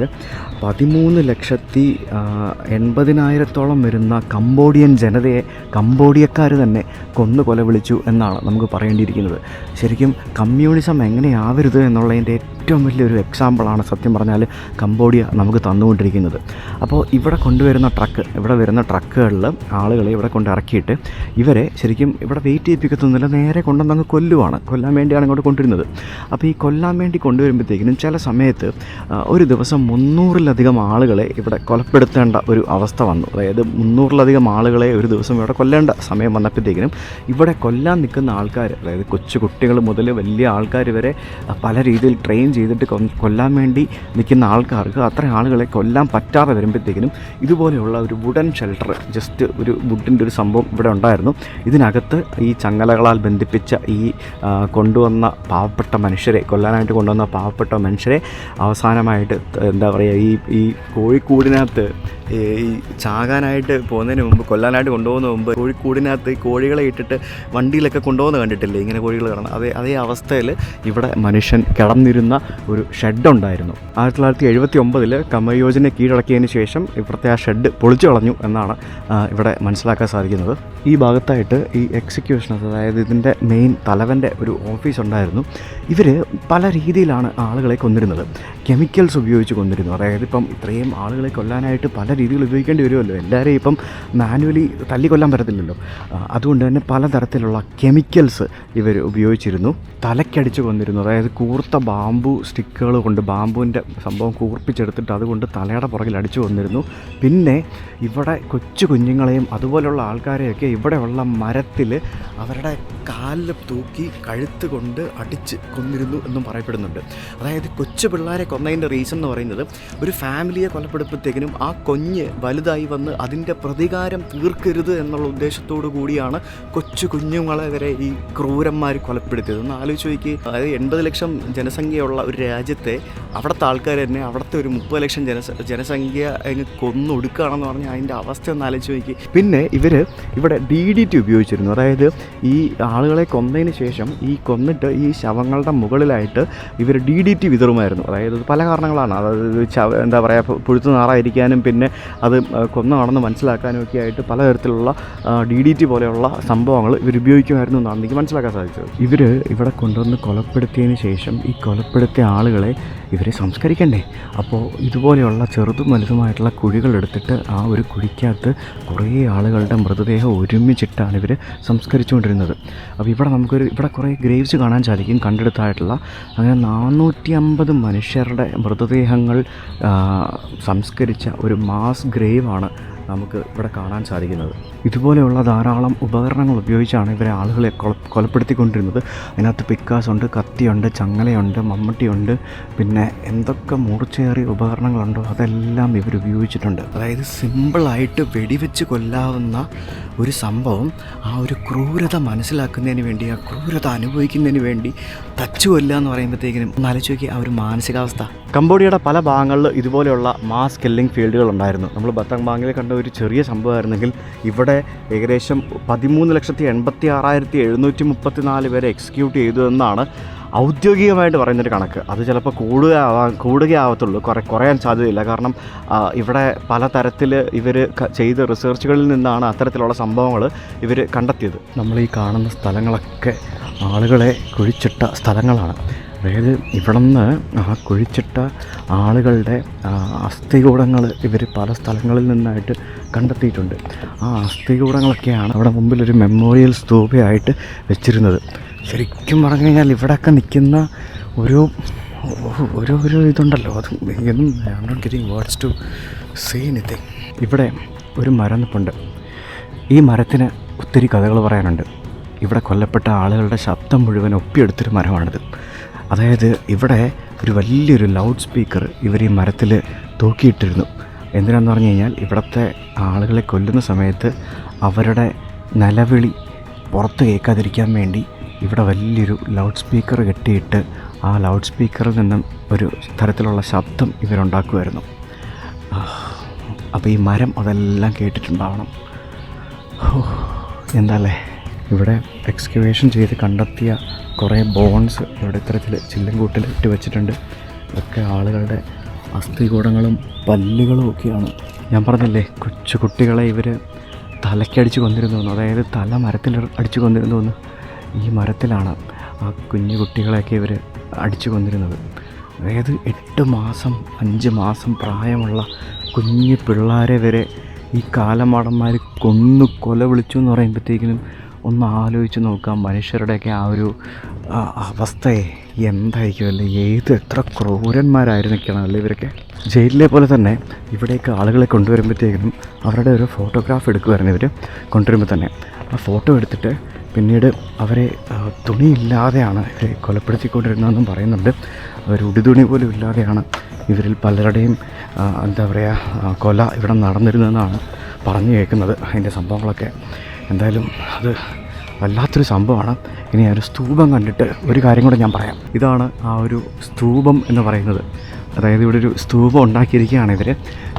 13,80,000 വരുന്ന കംബോഡിയൻ ജനതയെ കംബോഡിയക്കാർ തന്നെ കൊല വിളിച്ചു എന്നാണ് നമുക്ക് പറയേണ്ടിയിരിക്കുന്നത്. ശരിക്കും കമ്മ്യൂണിസം എങ്ങനെയാവരുത് എന്നുള്ളതിൻ്റെ ഏറ്റവും വലിയൊരു എക്സാമ്പിളാണ് സത്യം പറഞ്ഞാൽ കംബോഡിയ നമുക്ക് തന്നുകൊണ്ടിരിക്കുന്നത്. അപ്പോൾ ഇവിടെ വരുന്ന ട്രക്കുകളിൽ ആളുകളെ ഇവിടെ കൊണ്ട് ഇറക്കിയിട്ട് ഇവരെ ശരിക്കും ഇവിടെ വെയിറ്റ് ചെയ്യിപ്പിക്കത്തൊന്നുമില്ല, നേരെ കൊണ്ടുവന്നങ്ങ് കൊല്ലാൻ വേണ്ടിയാണ് ഇങ്ങോട്ട് കൊണ്ടുവരുന്നത്. അപ്പോൾ ഈ കൊല്ലാൻ വേണ്ടി കൊണ്ടുവരുമ്പോഴത്തേക്കിനും ചില സമയത്ത് ഒരു ദിവസം 300-ലധികം ആളുകളെ ഇവിടെ കൊലപ്പെടുത്തേണ്ട ഒരു അവസ്ഥ വന്നു. അതായത് 300-ലധികം ആളുകളെ ഒരു ദിവസം ഇവിടെ കൊല്ലേണ്ട സമയം വന്നപ്പോഴത്തേക്കിനും ഇവിടെ കൊല്ലാൻ നിൽക്കുന്ന ആൾക്കാർ, അതായത് കൊച്ചു കുട്ടികൾ മുതൽ വലിയ ആൾക്കാർ വരെ പല രീതിയിൽ ട്രെയിൻ ചെയ്തിട്ട് കൊല്ലാൻ വേണ്ടി നിൽക്കുന്ന ആൾക്കാർക്ക് അത്ര ആളുകളെ കൊല്ലാൻ പറ്റാതെ വരുമ്പോഴത്തേക്കിനും ഇതുപോലെയുള്ള ഒരു വുഡൻ ഷെൽട്ടർ, ജസ്റ്റ് ഒരു വുഡിൻ്റെ ഒരു സംഭവം ഇവിടെ ഉണ്ടായിരുന്നു. ഇതിനകത്ത് ഈ ചങ്ങലകളാൽ ബന്ധിപ്പിച്ച ഈ കൊണ്ടുവന്ന പാവപ്പെട്ട മനുഷ്യരെ, കൊല്ലാനായിട്ട് കൊണ്ടുവന്ന പാവപ്പെട്ട മനുഷ്യരെ അവസാനമായിട്ട് എന്താ പറയുക, ഈ കോഴിക്കൂടിനകത്ത് ഈ ചാകാനായിട്ട് പോകുന്നതിന് മുമ്പ്, കൊല്ലാനായിട്ട് കൊണ്ടുപോകുന്ന മുമ്പ് കോഴിക്കൂടിനകത്ത് ഈ കോഴികളെ ഇട്ടിട്ട് വണ്ടിയിലൊക്കെ കൊണ്ടുപോകുന്ന കണ്ടിട്ടില്ലേ, ഇങ്ങനെ കോഴികൾ കിടന്ന് അതേ അവസ്ഥയിൽ ഇവിടെ മനുഷ്യൻ കിടന്നിരുന്ന ഒരു ഷെഡ് ഉണ്ടായിരുന്നു. 1979 കമയോജിനെ കീഴടക്കിയതിന് ശേഷം ഇവിടുത്തെ ആ ഷെഡ് പൊളിച്ചു കളഞ്ഞു എന്നാണ് ഇവിടെ മനസ്സിലാക്കാൻ സാധിക്കുന്നത്. ഈ ഭാഗത്തായിട്ട് ഈ എക്സിക്യൂഷനേഴ്സ്, അതായത് ഇതിൻ്റെ മെയിൻ തലവൻ്റെ ഒരു ഓഫീസ് ഉണ്ടായിരുന്നു. ഇവർ പല രീതിയിലാണ് ആളുകളെ കൊന്നിരുന്നത്. കെമിക്കൽസ് ഉപയോഗിച്ച് കൊന്നിരുന്നു. അതായത് ഇപ്പം ഇത്രയും ആളുകളെ കൊല്ലാനായിട്ട് പല രീതികൾ ഉപയോഗിക്കേണ്ടി വരുമല്ലോ, എല്ലാവരെയും ഇപ്പം മാനുവലി തല്ലിക്കൊല്ലാൻ പറ്റത്തില്ലല്ലോ. അതുകൊണ്ട് തന്നെ പലതരത്തിലുള്ള കെമിക്കൽസ് ഇവർ ഉപയോഗിച്ചിരുന്നു. തലയ്ക്കടിച്ച് കൊന്നിരുന്നു. അതായത് കൂർത്ത ബാമ്പു സ്റ്റിക്കുകൾ കൊണ്ട് ബാമ്പുവിൻ്റെ സംഭവം കൂർപ്പിച്ചെടുത്തിട്ട് അതുകൊണ്ട് തലയുടെ പുറകിൽ അടിച്ചു കൊന്നിരുന്നു. പിന്നെ ഇവിടെ കൊച്ചു കുഞ്ഞുങ്ങളെയും അതുപോലുള്ള ആൾക്കാരെയൊക്കെ ഇവിടെയുള്ള മരത്തിൽ അവരുടെ കാലിൽ തൂക്കി കഴുത്ത് കൊണ്ട് അടിച്ച് കൊന്നിരുന്നു എന്നും പറയപ്പെടുന്നുണ്ട്. അതായത് കൊച്ചു പിള്ളേരെ കൊന്നതിൻ്റെ റീസൺ എന്ന് പറയുന്നത്, ഒരു ഫാമിലിയെ കൊലപ്പെടുമ്പോഴത്തേക്കിനും ആ കുഞ്ഞ് വലുതായി വന്ന് അതിൻ്റെ പ്രതികാരം തീർക്കരുത് എന്നുള്ള ഉദ്ദേശത്തോടു കൂടിയാണ് കൊച്ചു കുഞ്ഞുങ്ങളെ വരെ ഈ ക്രൂരന്മാർ കൊലപ്പെടുത്തിയത്. ഒന്ന് ആലോചിച്ച് നോക്കി. അതായത് 80 ലക്ഷം ജനസംഖ്യയുള്ള ഒരു രാജ്യത്തെ അവിടുത്തെ ആൾക്കാർ തന്നെ അവിടുത്തെ ഒരു 30 ലക്ഷം ജനസംഖ്യ കൊന്നൊടുക്കുകയാണെന്ന് പറഞ്ഞാൽ അതിൻ്റെ അവസ്ഥ ഒന്ന് ആലോചിച്ച് നോക്കി. പിന്നെ ഇവിടെ DDT ഉപയോഗിച്ചിരുന്നു. അതായത് ഈ ആളുകളെ കൊന്നതിന് ശേഷം കൊന്നിട്ട് ഈ ശവങ്ങളുടെ മുകളിലായിട്ട് ഇവർ DDT വിതറുമായിരുന്നു. അതായത് പല കാരണങ്ങളാണ്. അതായത് എന്താ പറയുക, പുഴുത്തു നാറായിരിക്കാനും പിന്നെ അത് കൊന്നതാണെന്ന് മനസ്സിലാക്കാനും ഒക്കെ ആയിട്ട് പലതരത്തിലുള്ള DDT പോലെയുള്ള സംഭവങ്ങൾ ഇവർ ഉപയോഗിക്കുമായിരുന്നു എന്നാണ് എനിക്ക് മനസ്സിലാക്കാൻ സാധിച്ചത്. ഇവിടെ കൊണ്ടുവന്ന് കൊലപ്പെടുത്തിയതിന് ശേഷം ഈ കൊലപ്പെടുത്തിയ ആളുകളെ ഇവരെ സംസ്കരിക്കണ്ടേ. അപ്പോൾ ഇതുപോലെയുള്ള ചെറുതും വലുതുമായിട്ടുള്ള കുഴികളെടുത്തിട്ട് ആ ഒരു കുഴിക്കകത്ത് കുറേ ആളുകളുടെ മൃതദേഹം ഒരുമിച്ചിട്ടാണ് ഇവർ സംസ്കരിച്ചുകൊണ്ടിരുന്നത്. അപ്പോൾ ഇവിടെ കുറേ ഗ്രേവ്സ് കാണാൻ സാധിക്കും കണ്ടെടുത്തായിട്ടുള്ള. അങ്ങനെ 450 മനുഷ്യരുടെ മൃതദേഹങ്ങൾ സംസ്കരിച്ച ഒരു മാസ് ഗ്രേവാണ് നമുക്ക് ഇവിടെ കാണാൻ സാധിക്കുന്നത്. ഇതുപോലെയുള്ള ധാരാളം ഉപകരണങ്ങൾ ഉപയോഗിച്ചാണ് ഇവരെ ആളുകളെ കൊലപ്പെടുത്തിക്കൊണ്ടിരുന്നത്. അതിനകത്ത് പിക്കാസുണ്ട്, കത്തിയുണ്ട്, ചങ്ങലയുണ്ട്, മമ്മട്ടിയുണ്ട്, പിന്നെ എന്തൊക്കെ മൂർച്ചയേറിയ ഉപകരണങ്ങളുണ്ടോ അതെല്ലാം ഇവർ ഉപയോഗിച്ചിട്ടുണ്ട്. അതായത് സിമ്പിളായിട്ട് വെടിവെച്ച് കൊല്ലാവുന്ന ഒരു സംഭവം ആ ഒരു ക്രൂരത മനസ്സിലാക്കുന്നതിന് വേണ്ടി, ആ ക്രൂരത അനുഭവിക്കുന്നതിന് വേണ്ടി തച്ചു കൊല്ലുക എന്ന് പറയുമ്പോഴത്തേക്കിനും ഒന്ന് ആലോചിച്ച് നോക്കി ആ ഒരു മാനസികാവസ്ഥ. കംബോഡിയയുടെ പല ഭാഗങ്ങളിൽ ഇതുപോലെയുള്ള മാസ് കില്ലിംഗ് ഫീൽഡുകൾ ഉണ്ടായിരുന്നു. നമ്മൾ ബത്താംബാങ്ങിൽ കണ്ട ഒരു ചെറിയ സംഭവമായിരുന്നെങ്കിൽ ഇവിടെ ഏകദേശം 13,86,734 പേരെ എക്സിക്യൂട്ട് ചെയ്തു എന്നാണ് ഔദ്യോഗികമായിട്ട് പറയുന്നൊരു കണക്ക്. അത് ചിലപ്പോൾ കൂടുകയാവത്തുള്ളൂ, കുറയാൻ സാധ്യതയില്ല. കാരണം ഇവിടെ പല തരത്തിൽ ഇവർ ചെയ്ത റിസർച്ചുകളിൽ നിന്നാണ് അത്തരത്തിലുള്ള സംഭവങ്ങൾ ഇവർ കണ്ടെത്തിയത്. നമ്മൾ ഈ കാണുന്ന സ്ഥലങ്ങളൊക്കെ ആളുകളെ കുഴിച്ചിട്ട സ്ഥലങ്ങളാണ്. അതായത് ഇവിടെ നിന്ന് ആ കുഴിച്ചിട്ട ആളുകളുടെ അസ്ഥികൂടങ്ങൾ ഇവർ പല സ്ഥലങ്ങളിൽ നിന്നായിട്ട് കണ്ടെത്തിയിട്ടുണ്ട്. ആ അസ്ഥികൂടങ്ങളൊക്കെയാണ് അവിടെ മുമ്പിലൊരു മെമ്മോറിയൽ സ്തൂപയായിട്ട് വെച്ചിരുന്നത്. ശരിക്കും പറഞ്ഞു കഴിഞ്ഞാൽ ഇവിടെയൊക്കെ നിൽക്കുന്ന ഒരു ഇതുണ്ടല്ലോ, അത് വേർഡ്സ് ടു സേ എനിത്തിങ്. ഇവിടെ ഒരു മരം നിൽപ്പുണ്ട്. ഈ മരത്തിന് ഒത്തിരി കഥകൾ പറയാനുണ്ട്. ഇവിടെ കൊല്ലപ്പെട്ട ആളുകളുടെ ശബ്ദം മുഴുവൻ ഒപ്പിയെടുത്തൊരു മരമാണിത്. അതായത് ഇവിടെ ഒരു വലിയൊരു ലൗഡ് സ്പീക്കർ ഇവർ ഈ മരത്തിൽ തൂക്കിയിട്ടിരുന്നു. എന്തിനാന്ന് പറഞ്ഞു കഴിഞ്ഞാൽ ഇവിടുത്തെ ആളുകളെ കൊല്ലുന്ന സമയത്ത് അവരുടെ നിലവിളി പുറത്ത് കേൾക്കാതിരിക്കാൻ വേണ്ടി ഇവിടെ വലിയൊരു ലൗഡ് സ്പീക്കർ കെട്ടിയിട്ട് ആ ലൗഡ് സ്പീക്കറിൽ നിന്നും ഒരു തരത്തിലുള്ള ശബ്ദം ഇവരുണ്ടാക്കുമായിരുന്നു. അപ്പോൾ ഈ മരം അതെല്ലാം കേട്ടിട്ടുണ്ടാവണം. എന്താല്ലേ, ഇവിടെ എക്സ്കവേഷൻ ചെയ്ത് കണ്ടെത്തിയ കുറേ ബോൺസ് ഇവിടെ ഇത്തരത്തിൽ ചില്ലുംകൂട്ടിൽ ഇട്ട് വെച്ചിട്ടുണ്ട്. ഇതൊക്കെ ആളുകളുടെ അസ്ഥികൂടങ്ങളും പല്ലുകളും ഒക്കെയാണ്. ഞാൻ പറഞ്ഞില്ലേ, കൊച്ചു കുട്ടികളെ ഇവർ തലയ്ക്കടിച്ച് കൊന്നിരുന്നു. അതായത് തല മരത്തിൽ അടിച്ച് കൊന്നിരുന്നു. ഈ മരത്തിലാണ് ആ കുഞ്ഞു കുട്ടികളെയൊക്കെ ഇവർ അടിച്ചു കൊന്നിരുന്നത്. അതായത് 8 മാസം 5 മാസം പ്രായമുള്ള കുഞ്ഞു പിള്ളേരെ വരെ ഈ കാലമാടന്മാർ കൊല വിളിച്ചു എന്ന് പറയുമ്പോഴത്തേക്കിനും ഒന്ന് ആലോചിച്ച് നോക്കാം. മനുഷ്യരുടെയൊക്കെ ആ ഒരു അവസ്ഥയെ എന്തായിരിക്കുമല്ലേ, എത്ര ക്രൂരന്മാരായിരുന്നൊക്കെയാണ് അല്ലേ ഇവരൊക്കെ. ജയിലിലെ പോലെ തന്നെ ഇവിടേക്ക് ആളുകളെ കൊണ്ടുവരുമ്പോഴത്തേക്കിനും അവരുടെ ഒരു ഫോട്ടോഗ്രാഫ് എടുക്കുമായിരുന്നു ഇവർ കൊണ്ടുവരുമ്പോൾ തന്നെ. ആ ഫോട്ടോ എടുത്തിട്ട് പിന്നീട് അവരെ തുണിയില്ലാതെയാണ് ഇവരെ കൊലപ്പെടുത്തിക്കൊണ്ടിരുന്നതെന്നും പറയുന്നുണ്ട്. അവർ ഉടുതുണി പോലും ഇല്ലാതെയാണ് ഇവരിൽ പലരുടെയും എന്താ പറയുക കൊല ഇവിടെ നടന്നിരുന്നതെന്നാണ് പറഞ്ഞു കേൾക്കുന്നത്. അതിൻ്റെ സംഭവങ്ങളൊക്കെ എന്തായാലും അത് വല്ലാത്തൊരു സംഭവമാണ്. ഇനി ആ ഒരു സ്തൂപം കണ്ടിട്ട് ഒരു കാര്യം കൂടെ ഞാൻ പറയാം. ഇതാണ് ആ ഒരു സ്തൂപം എന്ന് പറയുന്നത്. അതായത് ഇവിടെ ഒരു സ്തൂപം ഉണ്ടാക്കിയിരിക്കുകയാണ് ഇവർ.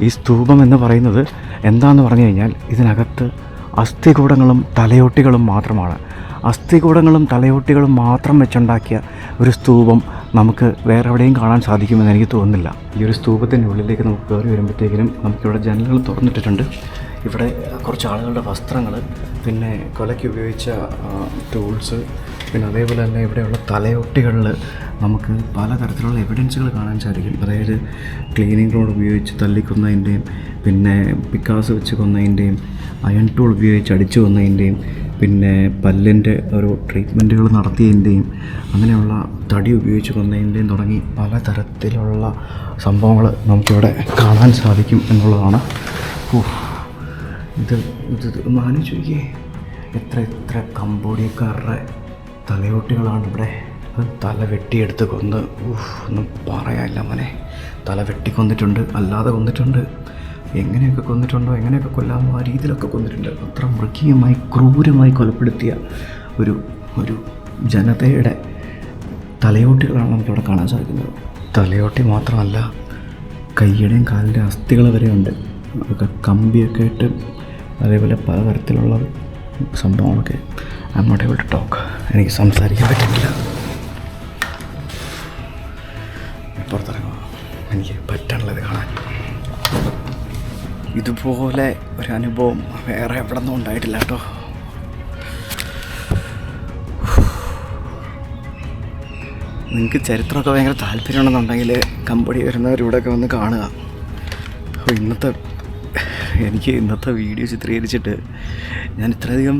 ഈ സ്തൂപം എന്ന് പറയുന്നത് എന്താണെന്ന് പറഞ്ഞു കഴിഞ്ഞാൽ ഇതിനകത്ത് അസ്ഥികൂടങ്ങളും തലയോട്ടികളും മാത്രമാണ്. അസ്ഥികൂടങ്ങളും തലയോട്ടികളും മാത്രം വെച്ചുണ്ടാക്കിയ ഒരു സ്തൂപം നമുക്ക് വേറെ എവിടെയും കാണാൻ സാധിക്കുമെന്ന് എനിക്ക് തോന്നുന്നില്ല. ഈ ഒരു സ്തൂപത്തിൻ്റെ ഉള്ളിലേക്ക് നമുക്ക് കയറി വരുമ്പോഴത്തേക്കിനും നമുക്കിവിടെ ജനലുകൾ തുറന്നിട്ടിട്ടുണ്ട്. ഇവിടെ കുറച്ച് ആളുകളുടെ വസ്ത്രങ്ങൾ, പിന്നെ കൊലയ്ക്ക് ഉപയോഗിച്ച ടൂൾസ്, പിന്നെ അതേപോലെ തന്നെ ഇവിടെയുള്ള തലയൊട്ടികളിൽ നമുക്ക് പലതരത്തിലുള്ള എവിഡൻസുകൾ കാണാൻ സാധിക്കും. അതായത് ക്ലീനിങ് റോഡ് ഉപയോഗിച്ച് തല്ലിക്കൊന്നതിൻ്റെയും, പിന്നെ പിക്കാസ് വെച്ച് കൊന്നതിൻ്റെയും, അയൺ ടൂൾ ഉപയോഗിച്ച് അടിച്ചു കൊന്നതിൻ്റെയും, പിന്നെ പല്ലിൻ്റെ ഓരോ ട്രീറ്റ്മെൻറ്റുകൾ നടത്തിയതിൻ്റെയും, അങ്ങനെയുള്ള തടി ഉപയോഗിച്ച് കൊന്നതിൻ്റെയും തുടങ്ങി പലതരത്തിലുള്ള സംഭവങ്ങൾ നമുക്കിവിടെ കാണാൻ സാധിക്കും എന്നുള്ളതാണ്. ഇത് ഒന്ന് ആലോചിച്ച് നോക്കിയേ, എത്ര കംബോഡിയക്കാരുടെ തലയോട്ടികളാണ് ഇവിടെ. തല വെട്ടിയെടുത്ത് കൊന്ന് ഒന്നും പറയാനില്ല മോനെ. തല വെട്ടി കൊന്നിട്ടുണ്ട്, അല്ലാതെ കൊന്നിട്ടുണ്ട്. എങ്ങനെയൊക്കെ കൊന്നിട്ടുണ്ടോ, എങ്ങനെയൊക്കെ കൊല്ലാമോ ആ രീതിയിലൊക്കെ കൊന്നിട്ടുണ്ട്. അത്ര മൃഗീയമായി ക്രൂരമായി കൊലപ്പെടുത്തിയ ഒരു ജനതയുടെ തലയോട്ടികളാണ് നമുക്കിവിടെ കാണാൻ സാധിക്കുന്നത്. തലയോട്ടി മാത്രമല്ല, കയ്യുടെയും കാലിൻ്റെ അസ്ഥികൾ വരെ ഉണ്ട്. അതൊക്കെ കമ്പിയൊക്കെ ഇട്ട് അതേപോലെ പലതരത്തിലുള്ള സംഭവങ്ങളൊക്കെ. നമ്മുടെ ഇവിടെ ടോക്ക് എനിക്ക് സംസാരിക്കാൻ പറ്റുന്നില്ല. പുറത്തിറങ്ങുക, എനിക്ക് പറ്റാനുള്ളത് കാണാൻ. ഇതുപോലെ ഒരു അനുഭവം വേറെ എവിടെ നിന്നും ഉണ്ടായിട്ടില്ല കേട്ടോ. നിങ്ങൾക്ക് ചരിത്രമൊക്കെ ഭയങ്കര താല്പര്യമുണ്ടെന്നുണ്ടെങ്കിൽ കമ്പടി വരുന്നവരിവിടെയൊക്കെ വന്ന് കാണുക. എനിക്ക് ഇന്നത്തെ വീഡിയോ ചിത്രീകരിച്ചിട്ട് ഞാൻ ഇത്രയധികം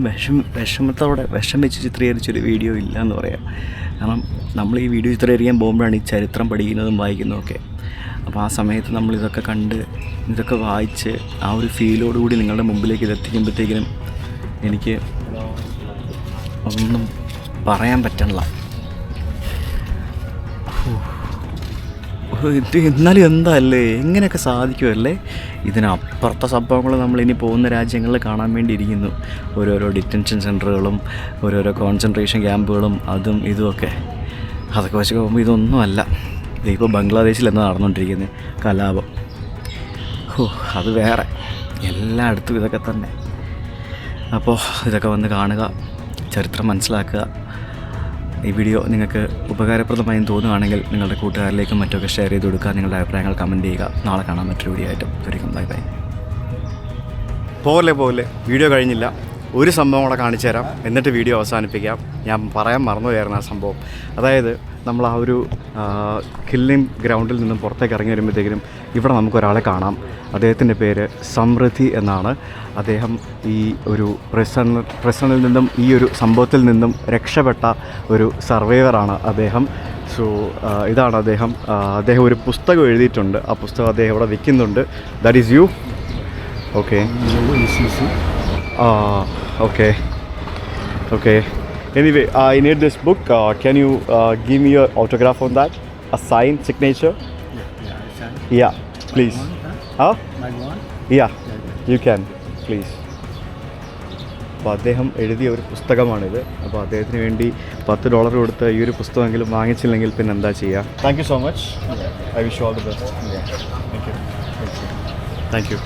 വിഷമത്തോടെ വിഷമിച്ച് ചിത്രീകരിച്ചൊരു വീഡിയോ ഇല്ല എന്ന് പറയാം. കാരണം നമ്മൾ ഈ വീഡിയോ ചിത്രീകരിക്കാൻ പോകുമ്പോഴാണ് ഈ ചരിത്രം പഠിക്കുന്നതും വായിക്കുന്നതുമൊക്കെ. അപ്പോൾ ആ സമയത്ത് നമ്മളിതൊക്കെ കണ്ട് ഇതൊക്കെ വായിച്ച് ആ ഒരു ഫീലോടുകൂടി നിങ്ങളുടെ മുമ്പിലേക്ക് ഇതെത്തിക്കുമ്പോഴത്തേക്കിനും എനിക്ക് ഒന്നും പറയാൻ പറ്റണില്ല. എന്നാലും എന്താ അല്ലേ, എങ്ങനെയൊക്കെ സാധിക്കുമല്ലേ. ഇതിനപ്പുറത്തെ സംഭവങ്ങൾ നമ്മളിനി പോകുന്ന രാജ്യങ്ങളിൽ കാണാൻ വേണ്ടി ഇരിക്കുന്നു. ഓരോരോ ഡിറ്റൻഷൻ സെൻറ്ററുകളും ഓരോരോ കോൺസെൻട്രേഷൻ ക്യാമ്പുകളും അതും ഇതുമൊക്കെ. അതൊക്കെ വെച്ച് പോകുമ്പോൾ ഇതൊന്നുമല്ല. ഇപ്പോൾ ബംഗ്ലാദേശിൽ എന്താ നടന്നുകൊണ്ടിരിക്കുന്നത്, കലാപം. അത് വേറെ. എല്ലായിടത്തും ഇതൊക്കെ തന്നെ. അപ്പോൾ ഇതൊക്കെ വന്ന് കാണുക, ചരിത്രം മനസ്സിലാക്കുക. ഈ വീഡിയോ നിങ്ങൾക്ക് ഉപകാരപ്രദമായും തോന്നുകയാണെങ്കിൽ നിങ്ങളുടെ കൂട്ടുകാരിലേക്കും മറ്റൊക്കെ ഷെയർ ചെയ്ത് കൊടുക്കുക. നിങ്ങളുടെ അഭിപ്രായങ്ങൾ കമൻറ്റ് ചെയ്യുക. നാളെ കാണാൻ മറ്റൊരു വീഡിയോ ആയിട്ടും ഒരിക്കലും ബൈ ബൈ. പോലെ വീഡിയോ കഴിഞ്ഞില്ല. ഒരു സംഭവം കൂടെ കാണിച്ചു തരാം, എന്നിട്ട് വീഡിയോ അവസാനിപ്പിക്കാം. ഞാൻ പറയാൻ മറന്നുപോയായിരുന്നു ആ സംഭവം. അതായത് നമ്മൾ ആ ഒരു കില്ലിംഗ് ഗ്രൗണ്ടിൽ നിന്നും പുറത്തേക്ക് ഇറങ്ങി വരുമ്പോഴത്തേക്കും ഇവിടെ നമുക്കൊരാളെ കാണാം. അദ്ദേഹത്തിൻ്റെ പേര് സമൃദ്ധി എന്നാണ്. അദ്ദേഹം ഈ ഒരു പ്രസണിൽ നിന്നും ഈ ഒരു സംഭവത്തിൽ നിന്നും രക്ഷപ്പെട്ട ഒരു സർവൈവറാണ് അദ്ദേഹം. സോ ഇതാണ് അദ്ദേഹം. അദ്ദേഹം ഒരു പുസ്തകം എഴുതിയിട്ടുണ്ട്. ആ പുസ്തകം അദ്ദേഹം ഇവിടെ വിൽക്കുന്നുണ്ട്. That is you. Okay okay. Anyway, I need this book. Can you give me your autograph on that? A sign, signature? Yeah, please. Huh? Yeah, you can, please. അപ്പോൾ അദ്ദേഹം എഴുതിയ ഒരു പുസ്തകമാണിത്. അപ്പോൾ അദ്ദേഹത്തിന് വേണ്ടി $10 കൊടുത്ത് ഈ ഒരു പുസ്തകമെങ്കിലും വാങ്ങിച്ചില്ലെങ്കിൽ പിന്നെ എന്താ ചെയ്യുക? Thank you so much. I wish you all the best. Thank you.